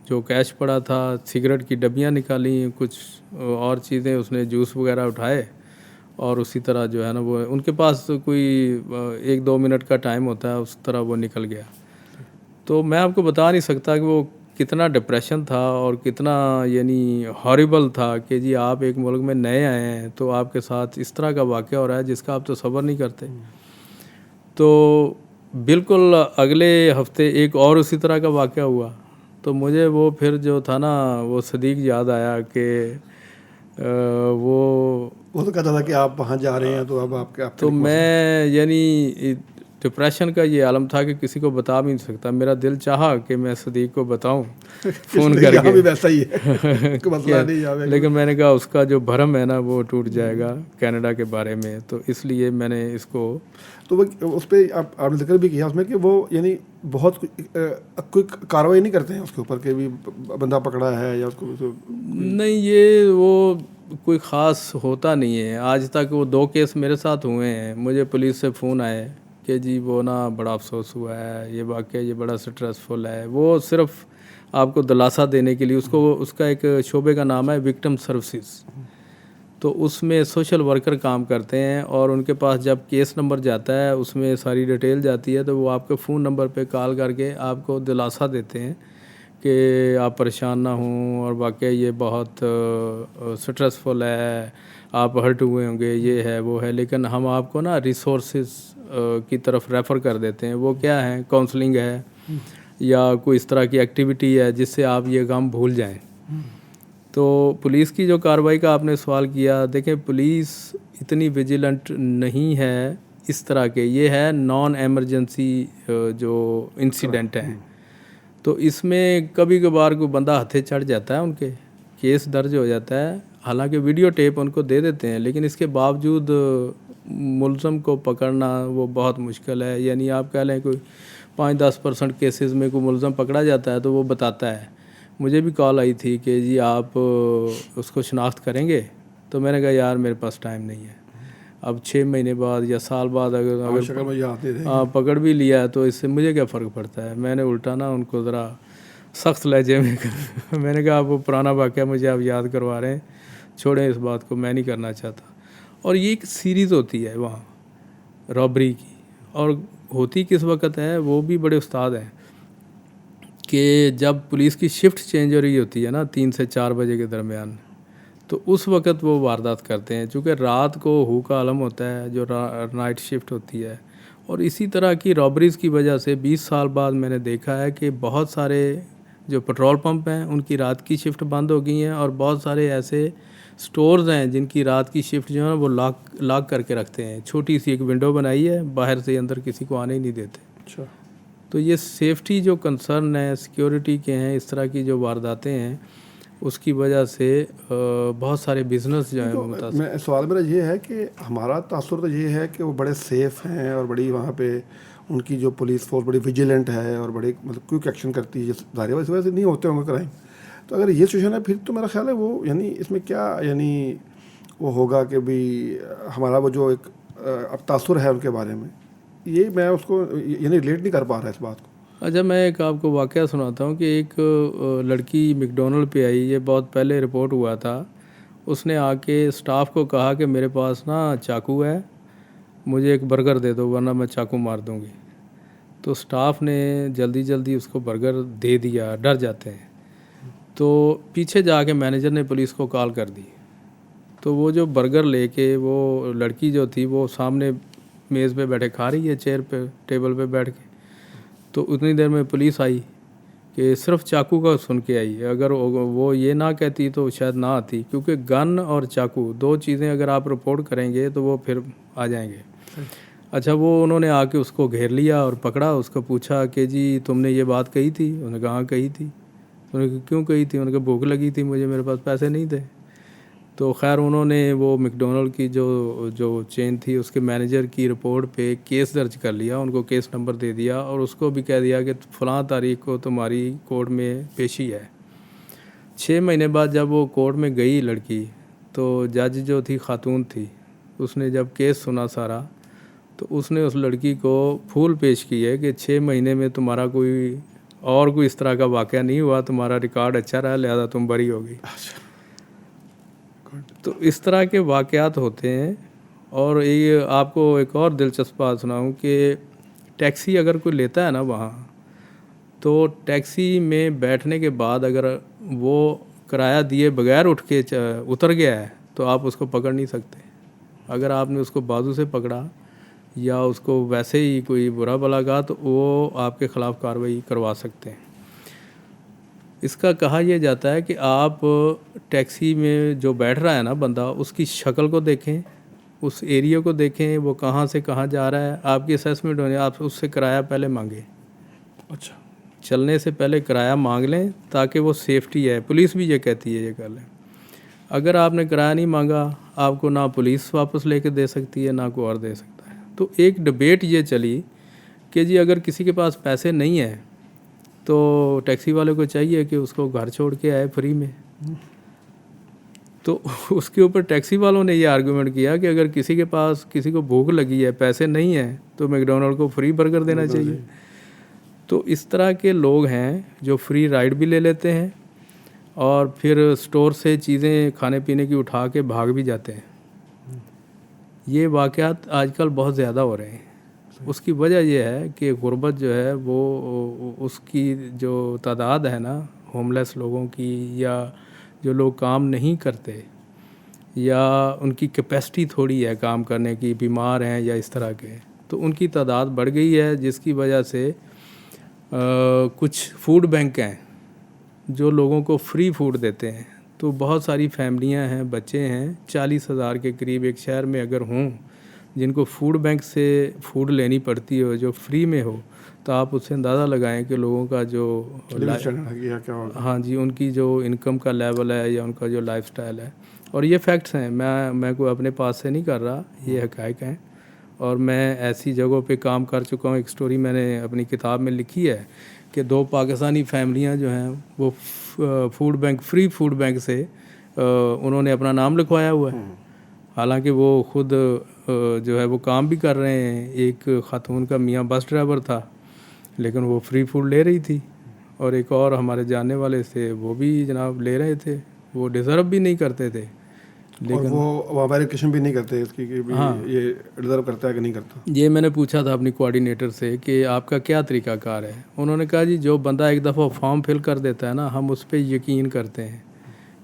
جو کیش پڑا تھا، سگریٹ کی ڈبیاں نکالیں، کچھ اور چیزیں، اس نے جوس وغیرہ اٹھائے، اور اسی طرح جو ہے نا وہ ان کے پاس کوئی 1-2 منٹ کا ٹائم ہوتا ہے، اس طرح وہ نکل گیا. تو میں آپ کو بتا نہیں سکتا کہ وہ کتنا ڈپریشن تھا اور کتنا یعنی ہارریبل تھا کہ جی آپ ایک ملک میں نئے آئے ہیں تو آپ کے ساتھ اس طرح کا واقعہ ہو رہا ہے جس کا آپ تصور نہیں کرتے. تو بالکل اگلے ہفتے ایک اور اسی طرح کا واقعہ ہوا، تو مجھے وہ پھر جو تھا نا وہ صدیق یاد آیا کہ وہ تو کہتا تھا کہ آپ وہاں جا رہے ہیں تو اب آپ کے تو میں یعنی ڈپریشن کا یہ عالم تھا کہ کسی کو بتا بھی نہیں سکتا. میرا دل چاہا کہ میں صدیق کو بتاؤں فون کر کے، ویسا ہی ہے لیکن میں نے کہا اس کا جو بھرم ہے نا وہ ٹوٹ جائے گا کینیڈا کے بارے میں، تو اس لیے میں نے اس کو. تو وہ اس پہ آپ نے ذکر بھی کیا اس میں کہ وہ یعنی بہت کوئی کارروائی نہیں کرتے ہیں اس کے اوپر کہ بھی بندہ پکڑا ہے یا اس کو نہیں، یہ وہ کوئی خاص ہوتا نہیں ہے. آج تک وہ 2 کیس میرے ساتھ ہوئے ہیں، مجھے پولیس سے فون آئے کہ جی وہ نا بڑا افسوس ہوا ہے، یہ واقعہ یہ بڑا سٹریسفل ہے. وہ صرف آپ کو دلاسہ دینے کے لیے، اس کا ایک شعبے کا نام ہے وکٹم سروسز، تو اس میں سوشل ورکر کام کرتے ہیں، اور ان کے پاس جب کیس نمبر جاتا ہے اس میں ساری ڈیٹیل جاتی ہے، تو وہ آپ کے فون نمبر پہ کال کر کے آپ کو دلاسہ دیتے ہیں کہ آپ پریشان نہ ہوں، اور واقعہ یہ بہت سٹریسفل ہے، آپ ہرٹ ہوئے ہوں گے، یہ ہے وہ ہے، لیکن ہم آپ کو نا ریسورسز کی طرف ریفر کر دیتے ہیں. وہ کیا ہیں؟ کاؤنسلنگ ہے یا کوئی اس طرح کی ایکٹیویٹی ہے جس سے آپ یہ غم بھول جائیں. تو پولیس کی جو کارروائی کا آپ نے سوال کیا، دیکھیں پولیس اتنی ویجیلنٹ نہیں ہے اس طرح کے، یہ ہے نان ایمرجنسی جو انسیڈنٹ ہیں. تو اس میں کبھی کبھار کوئی بندہ ہتھے چڑھ جاتا ہے، ان کے کیس درج ہو جاتا ہے، حالانکہ ویڈیو ٹیپ ان کو دے دیتے ہیں، لیکن اس کے باوجود ملزم کو پکڑنا وہ بہت مشکل ہے. یعنی آپ کہہ لیں کوئی 5-10% کیسز میں کوئی ملزم پکڑا جاتا ہے تو وہ بتاتا ہے. مجھے بھی کال آئی تھی کہ جی آپ اس کو شناخت کریں گے، تو میں نے کہا یار میرے پاس ٹائم نہیں ہے. اب 6 مہینے بعد یا سال بعد اگر پکڑ بھی لیا ہے تو اس سے مجھے کیا فرق پڑتا ہے. میں نے الٹا نا ان کو ذرا سخت لہجے میں نے کہا آپ وہ پرانا واقعہ مجھے آپ یاد کروا رہے ہیں، چھوڑیں اس بات کو، میں نہیں کرنا چاہتا. اور یہ ایک سیریز ہوتی ہے وہاں رابری کی، اور ہوتی کس وقت ہے، وہ بھی بڑے استاد ہیں کہ جب پولیس کی شفٹ چینج ہو رہی ہوتی ہے نا 3 سے 4 بجے کے درمیان، تو اس وقت وہ واردات کرتے ہیں، چونکہ رات کو ہو کا عالم ہوتا ہے جو نائٹ شفٹ ہوتی ہے. اور اسی طرح کی رابریز کی وجہ سے 20 سال بعد میں نے دیکھا ہے کہ بہت سارے جو پٹرول پمپ ہیں ان کی رات کی شفٹ بند ہو گئی ہیں، اور بہت سارے ایسے سٹورز ہیں جن کی رات کی شفٹ جو ہے وہ لاک کر کے رکھتے ہیں. چھوٹی سی ایک ونڈو بنائی ہے، باہر سے اندر کسی کو آنے ہی نہیں دیتے. اچھا. تو یہ سیفٹی جو کنسرن ہے، سیکیورٹی کے ہیں، اس طرح کی جو وارداتیں ہیں، اس کی وجہ سے بہت سارے بزنس جو ہیں متاثر. سوال میرا یہ ہے کہ ہمارا تاثر تو یہ ہے کہ وہ بڑے سیف ہیں اور بڑی وہاں پہ ان کی جو پولیس فورس بڑی ویجیلنٹ ہے اور بڑے مطلب کوئک ایکشن کرتی ہے، ظاہر ہے اس وجہ سے نہیں ہوتے ہوں گے کرائم. تو اگر یہ سچویشن ہے پھر تو میرا خیال ہے وہ یعنی اس میں کیا یعنی وہ ہوگا کہ بھی ہمارا وہ جو ایک اب تاثر ہے ان کے بارے میں، یہ میں اس کو یعنی ریلیٹ نہیں کر پا رہا اس بات کو. اچھا، میں ایک آپ کو واقعہ سناتا ہوں کہ ایک لڑکی میکڈونلڈ پہ آئی، یہ بہت پہلے رپورٹ ہوا تھا. اس نے آ کے اسٹاف کو کہا کہ میرے پاس نا چاقو ہے، مجھے ایک برگر دے دو ورنہ میں چاقو مار دوں گی. تو اسٹاف نے جلدی جلدی اس کو برگر دے دیا، ڈر جاتے ہیں. تو پیچھے جا کے مینیجر نے پولیس کو کال کر دی. تو وہ جو برگر لے کے وہ لڑکی جو تھی وہ سامنے میز پہ بیٹھے کھا رہی ہے، چیئر پہ ٹیبل پہ بیٹھ کے. تو اتنی دیر میں پولیس آئی کہ صرف چاقو کا سن کے آئی. اگر وہ یہ نہ کہتی تو شاید نہ آتی، کیونکہ گن اور چاقو دو چیزیں اگر آپ رپورٹ کریں گے تو وہ پھر آ جائیں گے. اچھا، وہ انہوں نے آ کے اس کو گھیر لیا اور پکڑا. اس کو پوچھا کہ جی تم نے یہ بات کہی تھی؟ انہوں نے کہا ہاں کہی تھی. انہوں نے کہا کیوں کہی تھی؟ انہوں نے کہا بھوک لگی تھی مجھے، میرے پاس پیسے نہیں تھے. تو خیر انہوں نے وہ میکڈونلڈ کی جو چین تھی اس کے مینیجر کی رپورٹ پہ کیس درج کر لیا، ان کو کیس نمبر دے دیا اور اس کو بھی کہہ دیا کہ فلاں تاریخ کو تمہاری کورٹ میں پیشی ہے. 6 مہینے بعد جب وہ کورٹ میں گئی لڑکی، تو جج جو تھی خاتون تھی، اس نے جب کیس سنا سارا تو اس نے اس لڑکی کو پھول پیش کی ہے کہ 6 مہینے میں تمہارا کوئی اس طرح کا واقعہ نہیں ہوا، تمہارا ریکارڈ اچھا رہا، لہذا تم بری ہوگی. تو اس طرح کے واقعات ہوتے ہیں. اور یہ آپ کو ایک اور دلچسپ بات سناؤں کہ ٹیکسی اگر کوئی لیتا ہے نا وہاں، تو ٹیکسی میں بیٹھنے کے بعد اگر وہ کرایہ دیے بغیر اٹھ کے اتر گیا ہے تو آپ اس کو پکڑ نہیں سکتے. اگر آپ نے اس کو بازو سے پکڑا یا اس کو ویسے ہی کوئی برا بھلا کہا تو وہ آپ کے خلاف کارروائی کروا سکتے ہیں. اس کا کہا یہ جاتا ہے کہ آپ ٹیکسی میں جو بیٹھ رہا ہے نا بندہ، اس کی شکل کو دیکھیں، اس ایریا کو دیکھیں، وہ کہاں سے کہاں جا رہا ہے. آپ کی اسیسمنٹ ہونی، آپ اس سے کرایہ پہلے مانگیں. اچھا، چلنے سے پہلے کرایہ مانگ لیں تاکہ وہ سیفٹی ہے. پولیس بھی یہ کہتی ہے یہ گل ہے. اگر آپ نے کرایہ نہیں مانگا، آپ کو نہ پولیس واپس لے کے دے سکتی ہے نہ کوئی اور دے سکتا ہے. تو ایک ڈبیٹ یہ چلی کہ جی اگر کسی کے پاس پیسے نہیں ہیں تو ٹیکسی والے کو چاہیے کہ اس کو گھر چھوڑ کے آئے فری میں. تو اس کے اوپر ٹیکسی والوں نے یہ آرگومنٹ کیا کہ اگر کسی کے پاس کسی کو بھوک لگی ہے، پیسے نہیں ہیں، تو میکڈونلڈ کو فری برگر دینا چاہیے. تو اس طرح کے لوگ ہیں جو فری رائڈ بھی لے لیتے ہیں اور پھر اسٹور سے چیزیں کھانے پینے کی اٹھا کے بھاگ بھی جاتے ہیں. یہ واقعات آج کل بہت زیادہ ہو رہے ہیں. اس کی وجہ یہ ہے کہ غربت جو ہے وہ اس کی جو تعداد ہے نا ہوم لیس لوگوں کی، یا جو لوگ کام نہیں کرتے یا ان کی کیپیسٹی تھوڑی ہے کام کرنے کی، بیمار ہیں یا اس طرح کے، تو ان کی تعداد بڑھ گئی ہے. جس کی وجہ سے کچھ فوڈ بینک ہیں جو لوگوں کو فری فوڈ دیتے ہیں. تو بہت ساری فیملیاں ہیں، بچے ہیں، 40,000 کے قریب ایک شہر میں اگر ہوں جن کو فوڈ بینک سے فوڈ لینی پڑتی ہو جو فری میں ہو، تو آپ اس سے اندازہ لگائیں کہ لوگوں کا جو ہاں جی ان کی جو انکم کا لیول ہے یا ان کا جو لائف سٹائل ہے. اور یہ فیکٹس ہیں، میں کوئی اپنے پاس سے نہیں کر رہا، یہ حقائق ہیں. اور میں ایسی جگہوں پہ کام کر چکا ہوں. ایک سٹوری میں نے اپنی کتاب میں لکھی ہے کہ 2 پاکستانی فیملیاں جو ہیں وہ food bank, free food bank سے انہوں نے اپنا نام لکھوایا ہوا ہے. حالانکہ وہ خود جو ہے وہ کام بھی کر رہے ہیں. ایک خاتون کا میاں بس ڈرائیور تھا لیکن وہ فری فوڈ لے رہی تھی، اور ایک اور ہمارے جاننے والے سے وہ بھی جناب لے رہے تھے. وہ ڈیزرو بھی نہیں کرتے تھے لیکن وہ ویریفیکیشن بھی نہیں کرتے اس کی کہ یہ ڈیزرو کرتا ہے کہ نہیں کرتا. یہ میں نے پوچھا تھا اپنی کوآرڈینیٹر سے کہ آپ کا کیا طریقہ کار ہے. انہوں نے کہا جی جو بندہ ایک دفعہ فارم فل کر دیتا ہے نا، ہم اس پہ یقین کرتے ہیں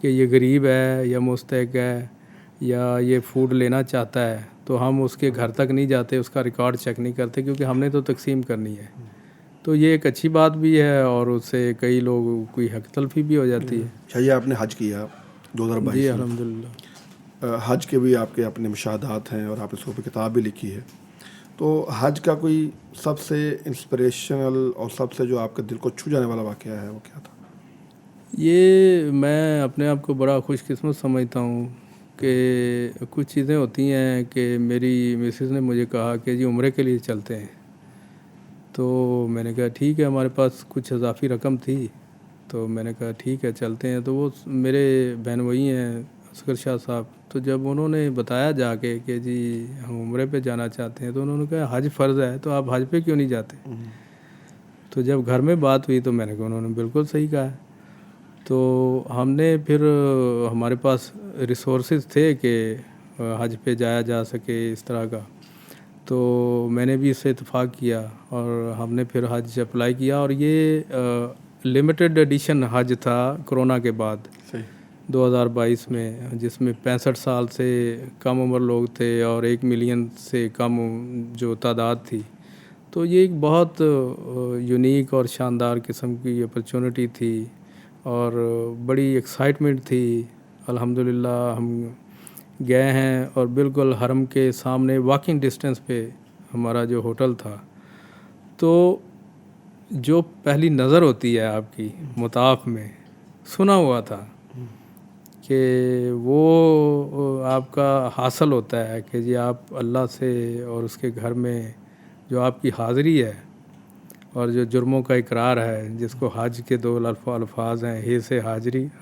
کہ یہ غریب ہے یا مستحق ہے یا یہ فوڈ لینا چاہتا ہے، تو ہم اس کے گھر تک نہیں جاتے، اس کا ریکارڈ چیک نہیں کرتے، کیونکہ ہم نے تو تقسیم کرنی ہے. تو یہ ایک اچھی بات بھی ہے اور اس سے کئی لوگوں کی حق تلفی بھی ہو جاتی ہے. شاہی آپ نے حج کیا 2022 جی الحمدللہ. حج کے بھی آپ کے اپنے مشاہدات ہیں اور آپ نے اس پر کتاب بھی لکھی ہے. تو حج کا کوئی سب سے انسپریشنل اور سب سے جو آپ کے دل کو چھو جانے والا واقعہ ہے وہ کیا تھا؟ یہ میں اپنے آپ کو بڑا خوش قسمت سمجھتا ہوں کہ کچھ چیزیں ہوتی ہیں کہ میری مسز نے مجھے کہا کہ جی عمرے کے لیے چلتے ہیں. تو میں نے کہا ٹھیک ہے، ہمارے پاس کچھ اضافی رقم تھی، تو میں نے کہا ٹھیک ہے چلتے ہیں. تو وہ میرے بہن بھائی ہیں اصغر شاہ صاحب، تو جب انہوں نے بتایا جا کے کہ جی ہم عمرے پہ جانا چاہتے ہیں، تو انہوں نے کہا حج فرض ہے تو آپ حج پہ کیوں نہیں جاتے؟ تو جب گھر میں بات ہوئی تو میں نے کہا انہوں نے بالکل صحیح کہا ہے. تو ہم نے پھر ہمارے پاس ریسورسز تھے کہ حج پہ جایا جا سکے اس طرح کا، تو میں نے بھی اس سے اتفاق کیا اور ہم نے پھر حج اپلائی کیا. اور یہ لمیٹڈ ایڈیشن حج تھا کرونا کے بعد صحیح. 2022 میں، جس میں 65 سال سے کم عمر لوگ تھے اور 1 ملین سے کم جو تعداد تھی. تو یہ ایک بہت یونیک اور شاندار قسم کی اپرچونٹی تھی اور بڑی ایکسائٹمنٹ تھی. الحمدللہ ہم گئے ہیں اور بالکل حرم کے سامنے واکنگ ڈسٹینس پہ ہمارا جو ہوٹل تھا. تو جو پہلی نظر ہوتی ہے آپ کی مطاف میں، سنا ہوا تھا کہ وہ آپ کا حاصل ہوتا ہے کہ جی آپ اللہ سے اور اس کے گھر میں جو آپ کی حاضری ہے اور جو جرموں کا اقرار ہے، جس کو حج کے 2 الفاظ ہیں، ہی سے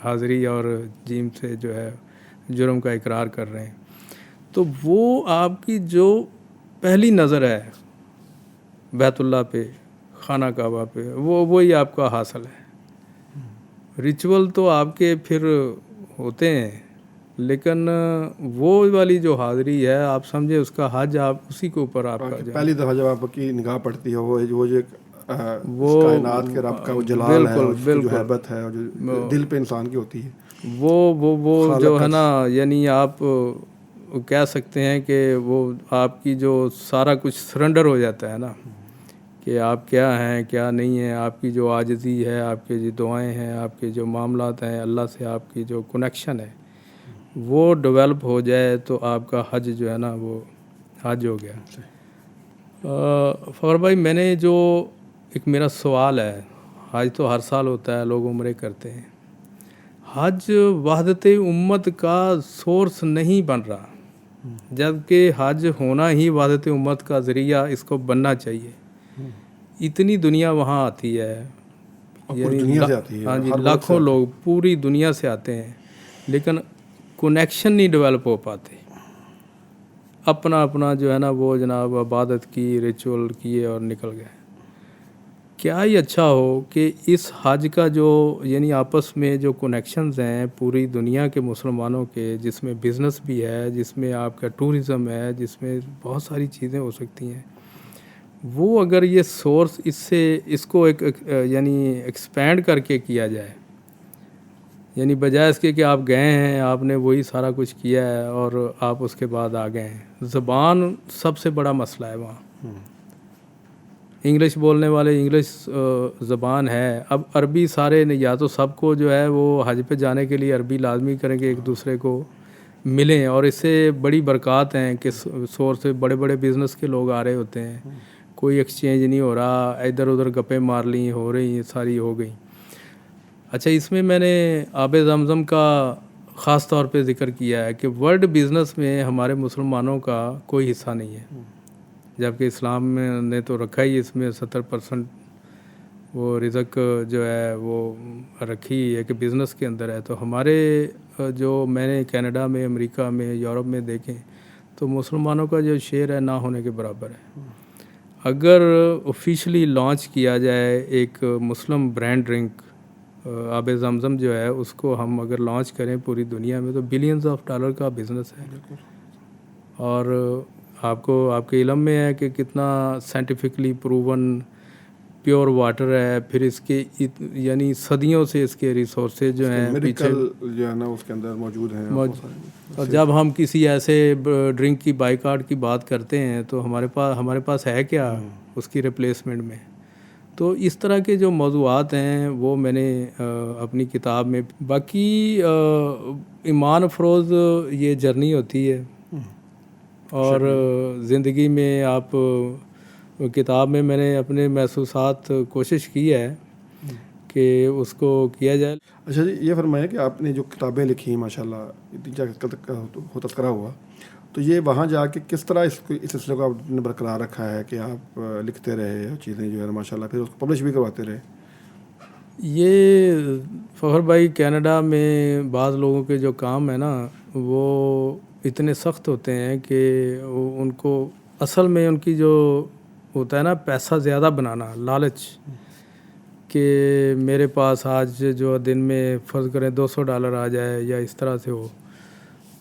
حاضری اور جیم سے جو ہے جرم کا اقرار کر رہے ہیں. تو وہ آپ کی جو پہلی نظر ہے بیت اللہ پہ، خانہ کعبہ پہ، وہی آپ کا حاصل ہے. ریچول تو آپ کے پھر ہوتے ہیں، لیکن وہ والی جو حاضری ہے آپ سمجھے اس کا حج آپ اسی کے اوپر آپ کا پہلی دفعہ جب آپ کی نگاہ پڑتی ہے وہ جو وہ کائنات کے رب کا وہ جلال ہے اور اس کی جو ہیبت ہے اور جو دل پہ انسان کی ہوتی ہے، وہ جو ہے نا، یعنی آپ کہہ سکتے ہیں کہ وہ آپ کی جو سارا کچھ سرنڈر ہو جاتا ہے نا، کہ آپ کیا ہیں کیا نہیں ہیں. آپ کی جو عاجزی ہے، آپ کے جو دعائیں ہیں، آپ کے جو معاملات ہیں، اللہ سے آپ کی جو کنیکشن ہے وہ ڈیولپ ہو جائے تو آپ کا حج جو ہے نا وہ حج ہو گیا. فخر بھائی، میں نے جو ایک میرا سوال ہے، حج تو ہر سال ہوتا ہے، لوگ عمرے کرتے ہیں. حج وحدت امت کا سورس نہیں بن رہا، جبکہ حج ہونا ہی وحدت امت کا ذریعہ اس کو بننا چاہیے. اتنی دنیا وہاں آتی ہے، یعنی دنیا سے آتی ہے، ہاں جی، لاکھوں لوگ پوری دنیا سے آتے ہیں، لیکن کنیکشن نہیں ڈیولپ ہو پاتے. اپنا اپنا جو ہے نا وہ جناب عبادت کی، ریچول کیے اور نکل گئے. کیا ہی اچھا ہو کہ اس حج کا جو یعنی آپس میں جو کنیکشنز ہیں پوری دنیا کے مسلمانوں کے، جس میں بزنس بھی ہے، جس میں آپ کا ٹورزم ہے، جس میں بہت ساری چیزیں ہو سکتی ہیں، وہ اگر یہ سورس اس کو ایک یعنی ایکسپینڈ کر کے کیا جائے، یعنی بجائے اس کے کہ آپ گئے ہیں، آپ نے وہی سارا کچھ کیا ہے اور آپ اس کے بعد آ گئے ہیں. زبان سب سے بڑا مسئلہ ہے وہاں. انگلش بولنے والے انگلش زبان ہے. اب عربی سارے یا تو سب کو جو ہے وہ حج پہ جانے کے لیے عربی لازمی کریں کہ ایک دوسرے کو ملیں، اور اس سے بڑی برکات ہیں کہ سورس سے بڑے بڑے بزنس کے لوگ آ رہے ہوتے ہیں، کوئی ایکسچینج نہیں ہو رہا، ادھر ادھر گپیں مار لی ہو رہی ساری ہو گئی. اچھا، اس میں میں نے آب زمزم کا خاص طور پہ ذکر کیا ہے کہ ورلڈ بزنس میں ہمارے مسلمانوں کا کوئی حصہ نہیں ہے، جبکہ اسلام نے تو رکھا ہی اس میں 70% وہ رزق جو ہے وہ رکھی ہے کہ بزنس کے اندر ہے. تو ہمارے جو میں نے کینیڈا میں، امریکہ میں، یورپ میں دیکھیں تو مسلمانوں کا جو شیئر ہے نہ ہونے کے برابر ہے. اگر آفیشلی لانچ کیا جائے ایک مسلم برانڈ ڈرنک آب زمزم جو ہے، اس کو ہم اگر لانچ کریں پوری دنیا میں تو بلینز آف ڈالر کا بزنس ہے. اور آپ کے علم میں ہے کہ کتنا سائنٹیفکلی پروون پیور واٹر ہے، پھر اس کے یعنی صدیوں سے اس کے ریسورسز جو ہیں پیچھے جو ہے نا اس کے اندر موجود ہیں. اور جب ہم کسی ایسے ڈرنک کی بائیکاٹ کی بات کرتے ہیں تو ہمارے پاس ہے کیا اس کی ریپلیسمنٹ میں. تو اس طرح کے جو موضوعات ہیں وہ میں نے اپنی کتاب میں. باقی ایمان افروز یہ جرنی ہوتی ہے، اور زندگی میں آپ کتاب میں نے اپنے محسوسات کوشش کی ہے کہ اس کو کیا جائے. اچھا جی، یہ فرمائیں کہ آپ نے جو کتابیں لکھی ہیں ماشاء اللہ اتنی تذکرہ ہوا، تو یہ وہاں جا کے کس طرح اس سلسلے کو آپ نے برقرار رکھا ہے کہ آپ لکھتے رہے چیزیں جو ہے ماشاء اللہ پھر اس کو پبلش بھی کرواتے رہے؟ یہ فخر بھائی کینیڈا میں بعض لوگوں کے جو کام ہے نا وہ اتنے سخت ہوتے ہیں کہ ان کو اصل میں ان کی جو ہوتا ہے نا پیسہ زیادہ بنانا، لالچ کہ میرے پاس آج جو دن میں فرض کریں $200 آ جائے یا اس طرح سے ہو.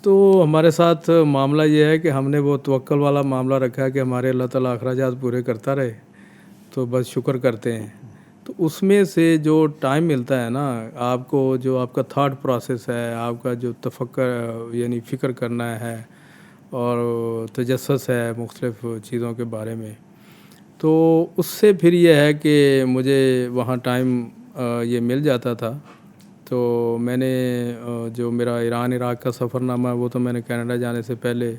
تو ہمارے ساتھ معاملہ یہ ہے کہ ہم نے وہ توکل والا معاملہ رکھا ہے کہ ہمارے اللہ تعالیٰ اخراجات پورے کرتا رہے، تو بس شکر کرتے ہیں. تو اس میں سے جو ٹائم ملتا ہے نا آپ کو، جو آپ کا تھاٹ پروسیس ہے، آپ کا جو تفکر یعنی فکر کرنا ہے اور تجسس ہے مختلف چیزوں کے بارے میں، تو اس سے پھر یہ ہے کہ مجھے وہاں ٹائم یہ مل جاتا تھا. تو میں نے جو میرا ایران عراق کا سفر نامہ ہے وہ تو میں نے کینیڈا جانے سے پہلے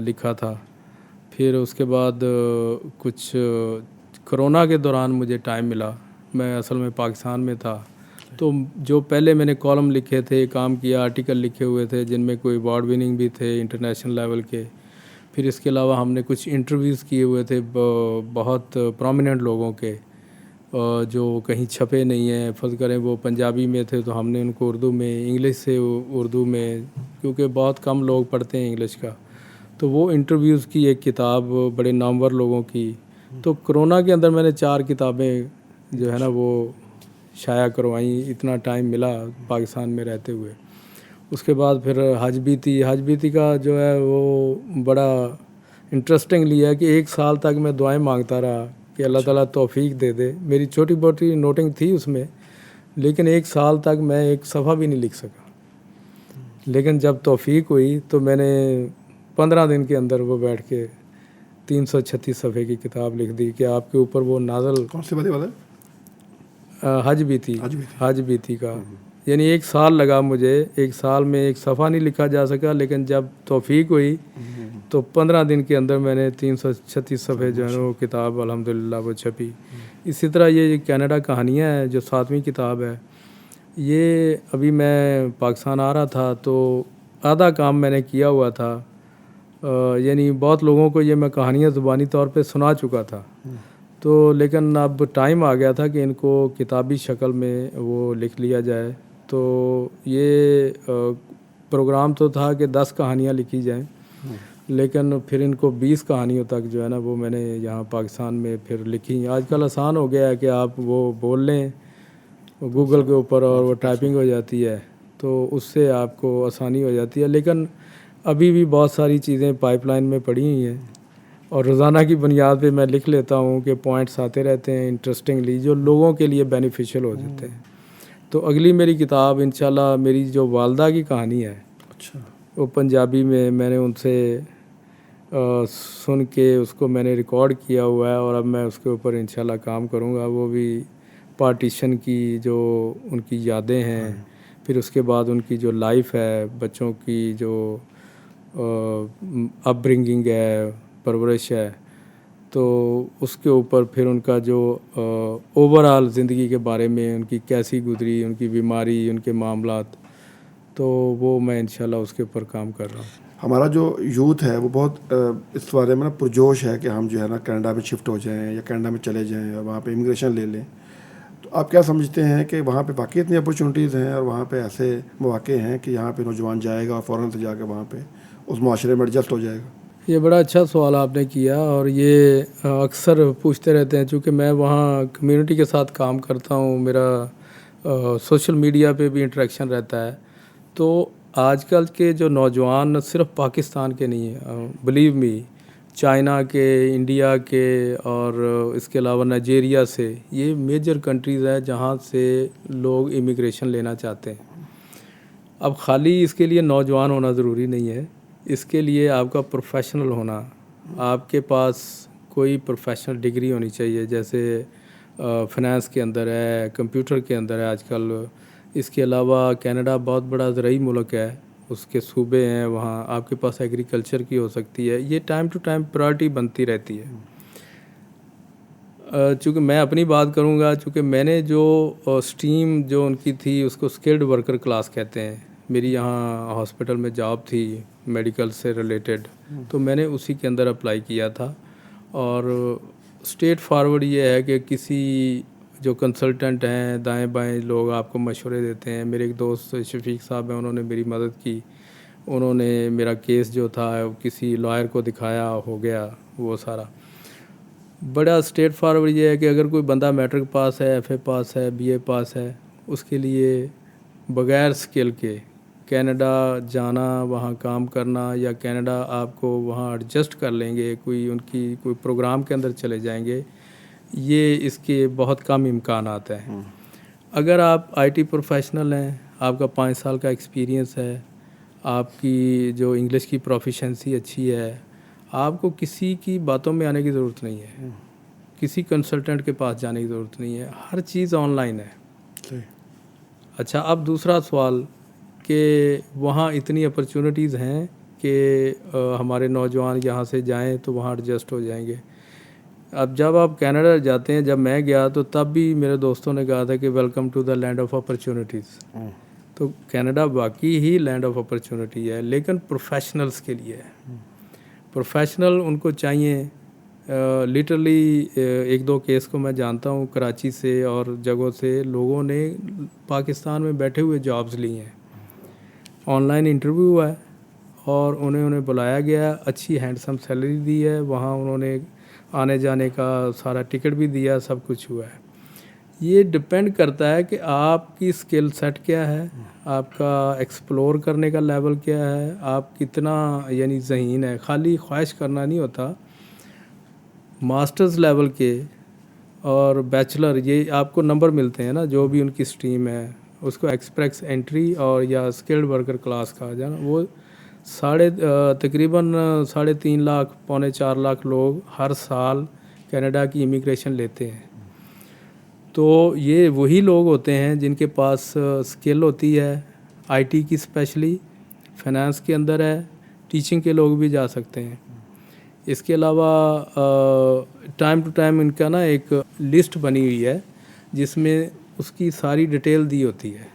لکھا تھا. پھر اس کے بعد کچھ کرونا کے دوران مجھے ٹائم ملا، میں اصل میں پاکستان میں تھا. تو جو پہلے میں نے کالم لکھے تھے، کام کیا، آرٹیکل لکھے ہوئے تھے جن میں کوئی ایوارڈ وننگ بھی تھے انٹرنیشنل لیول کے. پھر اس کے علاوہ ہم نے کچھ انٹرویوز کیے ہوئے تھے بہت پرومیننٹ لوگوں کے جو کہیں چھپے نہیں ہیں. فرض کریں وہ پنجابی میں تھے تو ہم نے ان کو اردو میں، انگلش سے اردو میں، کیونکہ بہت کم لوگ پڑھتے ہیں انگلش کا، تو وہ انٹرویوز کی ایک کتاب بڑے نامور لوگوں کی. تو کرونا کے اندر میں نے 4 کتابیں جو ہے نا وہ شائع کروائیں، اتنا ٹائم ملا پاکستان میں رہتے ہوئے. اس کے بعد پھر حج بیتی کا جو ہے وہ بڑا انٹرسٹنگ لیا ہے کہ 1 سال تک میں دعائیں مانگتا رہا کہ اللہ تعالیٰ توفیق دے دے. میری چھوٹی موٹی نوٹنگ تھی اس میں، لیکن 1 سال تک میں ایک صفحہ بھی نہیں لکھ سکا. لیکن جب توفیق ہوئی تو میں نے 15 دن کے اندر وہ بیٹھ کے 336 صفحے کی کتاب لکھ دی کہ آپ کے اوپر وہ نازل. کون سی بات ہے؟ حج بیتی کا. یعنی 1 سال لگا مجھے، 1 سال میں 1 صفحہ نہیں لکھا جا سکا، لیکن جب توفیق ہوئی تو 15 دن کے اندر میں نے 336 صفحے جو ہے وہ کتاب الحمدللہ وہ چھپی. اسی طرح یہ کینیڈا کہانیاں ہے جو 7ویں کتاب ہے، یہ ابھی میں پاکستان آ رہا تھا تو آدھا کام میں نے کیا ہوا تھا. یعنی بہت لوگوں کو یہ میں کہانیاں زبانی طور پہ سنا چکا تھا، تو لیکن اب ٹائم آ گیا تھا کہ ان کو کتابی شکل میں وہ لکھ لیا جائے. تو یہ پروگرام تو تھا کہ 10 کہانیاں لکھی جائیں، لیکن پھر ان کو 20 کہانیوں تک جو ہے نا وہ میں نے یہاں پاکستان میں پھر لکھی. آج کل آسان ہو گیا ہے کہ آپ وہ بول لیں گوگل کے اوپر اور وہ ٹائپنگ ہو جاتی ہے، تو اس سے آپ کو آسانی ہو جاتی ہے. لیکن ابھی بھی بہت ساری چیزیں پائپ لائن میں پڑی ہوئی ہیں اور روزانہ کی بنیاد پہ میں لکھ لیتا ہوں کہ پوائنٹس آتے رہتے ہیں انٹرسٹنگلی جو لوگوں کے لیے بینیفیشل ہو جاتے ہیں. تو اگلی میری کتاب انشاءاللہ میری جو والدہ کی کہانی ہے، اچھا، وہ پنجابی میں نے ان سے سن کے اس کو میں نے ریکارڈ کیا ہوا ہے اور اب میں اس کے اوپر انشاءاللہ کام کروں گا. وہ بھی پارٹیشن کی جو ان کی یادیں ہیں، پھر اس کے بعد ان کی جو لائف ہے، بچوں کی جو اپ برنگنگ ہے، پرورش ہے، تو اس کے اوپر پھر ان کا جو اوور آل زندگی کے بارے میں ان کی کیسی گزری، ان کی بیماری، ان کے معاملات، تو وہ میں انشاءاللہ اس کے اوپر کام کر رہا ہوں. ہمارا جو یوتھ ہے وہ بہت اس بارے میں نا پرجوش ہے کہ ہم جو ہے نا کینیڈا میں شفٹ ہو جائیں یا کینیڈا میں چلے جائیں اور وہاں پہ امیگریشن لے لیں. تو آپ کیا سمجھتے ہیں کہ وہاں پہ واقعی اتنی اپرچونیٹیز ہیں اور وہاں پہ ایسے مواقع ہیں کہ یہاں پہ نوجوان جائے گا اور فوراً سے جا کے وہاں پہ اس معاشرے میں ایڈجسٹ ہو جائے گا؟ یہ بڑا اچھا سوال آپ نے کیا، اور یہ اکثر پوچھتے رہتے ہیں. چونکہ میں وہاں کمیونٹی کے ساتھ کام کرتا ہوں، میرا سوشل میڈیا پہ بھی انٹریکشن رہتا ہے. تو آج کل کے جو نوجوان صرف پاکستان کے نہیں ہیں، بلیو می، چائنا کے، انڈیا کے، اور اس کے علاوہ نائجیریا سے، یہ میجر کنٹریز ہیں جہاں سے لوگ امیگریشن لینا چاہتے ہیں. اب خالی اس کے لیے نوجوان ہونا ضروری نہیں ہے، اس کے لیے آپ کا پروفیشنل ہونا، آپ کے پاس کوئی پروفیشنل ڈگری ہونی چاہیے، جیسے فنانس کے اندر ہے، کمپیوٹر کے اندر ہے آج کل. اس کے علاوہ کینیڈا بہت بڑا زرعی ملک ہے، اس کے صوبے ہیں، وہاں آپ کے پاس ایگریکلچر کی ہو سکتی ہے. یہ ٹائم ٹو ٹائم پرائرٹی بنتی رہتی ہے. چونکہ میں اپنی بات کروں گا، چونکہ میں نے جو اسٹریم جو ان کی تھی اس کو اسکلڈ ورکر کلاس کہتے ہیں، میری یہاں ہاسپٹل میں جاب تھی میڈیکل سے ریلیٹڈ، تو میں نے اسی کے اندر اپلائی کیا تھا. اور اسٹریٹ فارورڈ یہ ہے کہ کسی جو کنسلٹنٹ ہیں دائیں بائیں لوگ آپ کو مشورے دیتے ہیں. میرے ایک دوست شفیق صاحب ہیں، انہوں نے میری مدد کی. انہوں نے میرا کیس جو تھا کسی لائر کو دکھایا، ہو گیا وہ سارا. بڑا اسٹریٹ فارورڈ یہ ہے کہ اگر کوئی بندہ میٹرک پاس ہے، ایف اے پاس ہے، بی اے پاس ہے، اس کے لیے بغیر اسکل کے کینیڈا جانا، وہاں کام کرنا، یا کینیڈا آپ کو وہاں ایڈجسٹ کر لیں گے، کوئی ان کی کوئی پروگرام کے اندر چلے جائیں گے، یہ اس کے بہت کم امکانات ہیں. اگر آپ آئی ٹی پروفیشنل ہیں، آپ کا 5 سال کا ایکسپیرینس ہے، آپ کی جو انگلش کی پروفیشنسی اچھی ہے، آپ کو کسی کی باتوں میں آنے کی ضرورت نہیں ہے، کسی کنسلٹنٹ کے پاس جانے کی ضرورت نہیں ہے، ہر چیز آن لائن ہے. اچھا، اب دوسرا سوال کہ وہاں اتنی اپرچونٹیز ہیں کہ ہمارے نوجوان یہاں سے جائیں تو وہاں ایڈجسٹ ہو جائیں گے. اب جب آپ کینیڈا جاتے ہیں، جب میں گیا تو تب بھی میرے دوستوں نے کہا تھا کہ welcome to the land of opportunities. تو کینیڈا واقعی ہی لینڈ آف اپرچونٹی ہے، لیکن پروفیشنلز کے لیے ہے. پروفیشنل ان کو چاہیے. لٹرلی 1-2 کیس کو میں جانتا ہوں کراچی سے اور جگہوں سے، لوگوں نے پاکستان میں بیٹھے ہوئے جابز لی ہیں. آن لائن انٹرویو ہوا ہے اور انہیں بلایا گیا، اچھی ہینڈسم سیلری دی ہے، وہاں انہوں نے آنے جانے کا سارا ٹکٹ بھی دیا، سب کچھ ہوا ہے. یہ ڈپینڈ کرتا ہے کہ آپ کی اسکل سیٹ کیا ہے، آپ کا ایکسپلور کرنے کا لیول کیا ہے، آپ کتنا یعنی ذہین ہے. خالی خواہش کرنا نہیں ہوتا. ماسٹرز لیول کے اور بیچلر، یہ آپ کو نمبر ملتے ہیں نا، جو بھی ان کی اسٹریم ہے اس کو ایکسپریس انٹری اور یا اسکلڈ ورکر کلاس کہا جانا. وہ تقریباً 3.5 لاکھ 4 لاکھ لوگ ہر سال کینیڈا کی امیگریشن لیتے ہیں. تو یہ وہی لوگ ہوتے ہیں جن کے پاس اسکل ہوتی ہے، آئی ٹی کی اسپیشلی، فائنانس کے اندر ہے، ٹیچنگ کے لوگ بھی جا سکتے ہیں. اس کے علاوہ ٹائم ٹو ٹائم ان کا نا ایک لسٹ بنی ہوئی ہے جس میں اس کی ساری ڈیٹیل دی ہوتی ہے.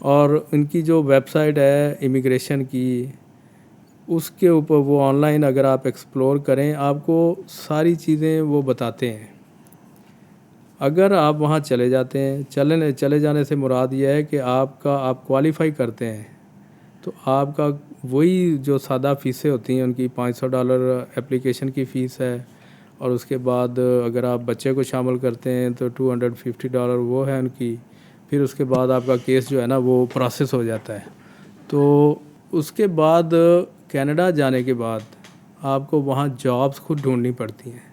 اور ان کی جو ویب سائٹ ہے امیگریشن کی، اس کے اوپر وہ آن لائن اگر آپ ایکسپلور کریں، آپ کو ساری چیزیں وہ بتاتے ہیں. اگر آپ وہاں چلے جاتے ہیں، چلے جانے سے مراد یہ ہے کہ آپ کوالیفائی کرتے ہیں، تو آپ کا وہی جو سادہ فیسیں ہوتی ہیں ان کی $500 اپلیکیشن کی فیس ہے، اور اس کے بعد اگر آپ بچے کو شامل کرتے ہیں تو $250 وہ ہے ان کی. پھر اس کے بعد آپ کا کیس جو ہے نا وہ پروسیس ہو جاتا ہے. تو اس کے بعد کینیڈا جانے کے بعد آپ کو وہاں جابز خود ڈھونڈنی پڑتی ہیں.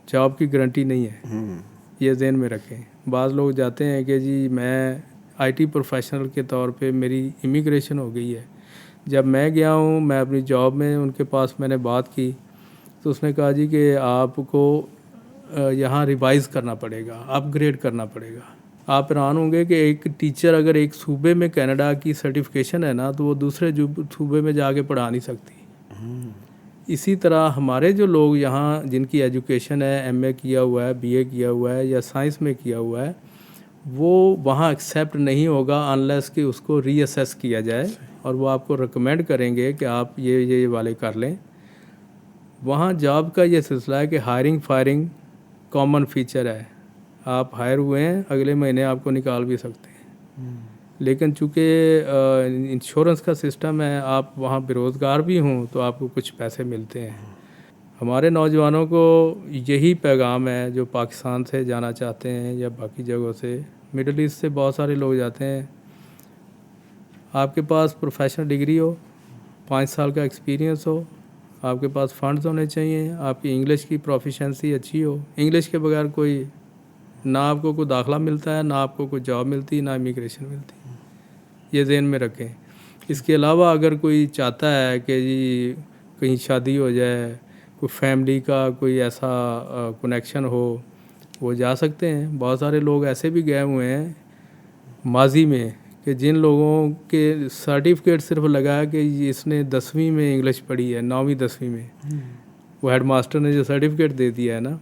جاب کی گارنٹی نہیں ہے، یہ ذہن میں رکھیں. بعض لوگ جاتے ہیں کہ جی میں آئی ٹی پروفیشنل کے طور پہ میری امیگریشن ہو گئی ہے. جب میں گیا ہوں، میں اپنی جاب میں ان کے پاس میں نے بات کی تو اس نے کہا جی کہ آپ کو یہاں ریوائز کرنا پڑے گا، اپ گریڈ کرنا پڑے گا. آپ حیران ہوں گے کہ ایک ٹیچر اگر ایک صوبے میں کینیڈا کی سرٹیفکیشن ہے نا، تو وہ دوسرے صوبے میں جا کے پڑھا نہیں سکتی. اسی طرح ہمارے جو لوگ یہاں جن کی ایجوکیشن ہے، ایم اے کیا ہوا ہے، بی اے کیا ہوا ہے یا سائنس میں کیا ہوا ہے، وہ وہاں ایکسیپٹ نہیں ہوگا انلیس کہ اس کو ری اسیس کیا جائے، اور وہ آپ کو ریکمینڈ کریں گے کہ آپ یہ والے کر لیں. وہاں جاب کا یہ سلسلہ ہے کہ ہائرنگ فائرنگ کامن فیچر ہے. آپ ہائر ہوئے ہیں، اگلے مہینے آپ کو نکال بھی سکتے ہیں. لیکن چونکہ انشورنس کا سسٹم ہے، آپ وہاں بے روزگار بھی ہوں تو آپ کو کچھ پیسے ملتے ہیں. ہمارے نوجوانوں کو یہی پیغام ہے جو پاکستان سے جانا چاہتے ہیں یا باقی جگہوں سے، مڈل ایسٹ سے بہت سارے لوگ جاتے ہیں. آپ کے پاس پروفیشنل ڈگری ہو، 5 سال کا ایکسپیرینس ہو، آپ کے پاس فنڈز ہونے چاہیے، آپ کی انگلش کی پروفیشنسی اچھی ہو. انگلش کے بغیر کوئی نہ آپ کو کوئی داخلہ ملتا ہے، نہ آپ کو کوئی جاب ملتی، نہ امیگریشن ملتی. یہ ذہن میں رکھیں. اس کے علاوہ اگر کوئی چاہتا ہے کہ جی کہیں شادی ہو جائے، کوئی فیملی کا کوئی ایسا کنیکشن ہو، وہ جا سکتے ہیں. بہت سارے لوگ ایسے بھی گئے ہوئے ہیں ماضی میں کہ جن لوگوں کے سرٹیفکیٹ صرف لگا کہ اس نے 10ویں میں انگلش پڑھی ہے، 9ویں 10ویں میں، وہ ہیڈ ماسٹر نے جو سرٹیفکیٹ دے دیا ہے نا،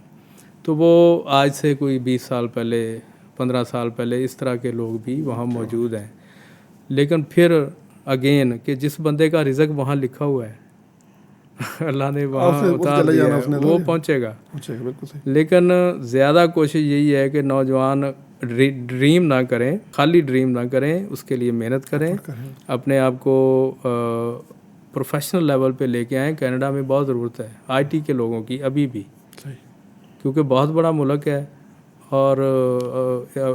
تو وہ آج سے کوئی 20 سال پہلے، 15 سال پہلے اس طرح کے لوگ بھی وہاں موجود ہیں. لیکن پھر اگین کہ جس بندے کا رزق وہاں لکھا ہوا ہے اللہ نے وہاں اتار دیا ہے وہ پہنچے گا. بالکل صحیح. لیکن زیادہ کوشش یہی ہے کہ نوجوان ڈریم نہ کریں, خالی ڈریم نہ کریں, اس کے لیے محنت کریں, اپنے آپ کو پروفیشنل لیول پہ لے کے آئیں. کینیڈا میں بہت ضرورت ہے آئی ٹی کے لوگوں کی ابھی بھی, کیونکہ بہت بڑا ملک ہے اور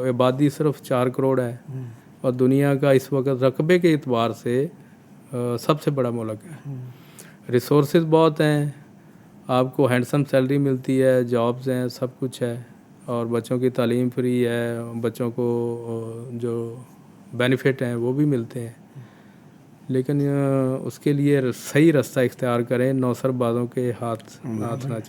آبادی صرف 4 کروڑ ہے اور دنیا کا اس وقت رقبے کے اعتبار سے سب سے بڑا ملک ہے. ریسورسز بہت ہیں, آپ کو ہینڈسم سیلری ملتی ہے, جابز ہیں, سب کچھ ہے, اور بچوں کی تعلیم فری ہے, بچوں کو جو بینیفٹ ہیں وہ بھی ملتے ہیں. لیکن اس کے لیے صحیح راستہ اختیار کریں, نوسر بازوں کے ہاتھ نہ چڑھیں.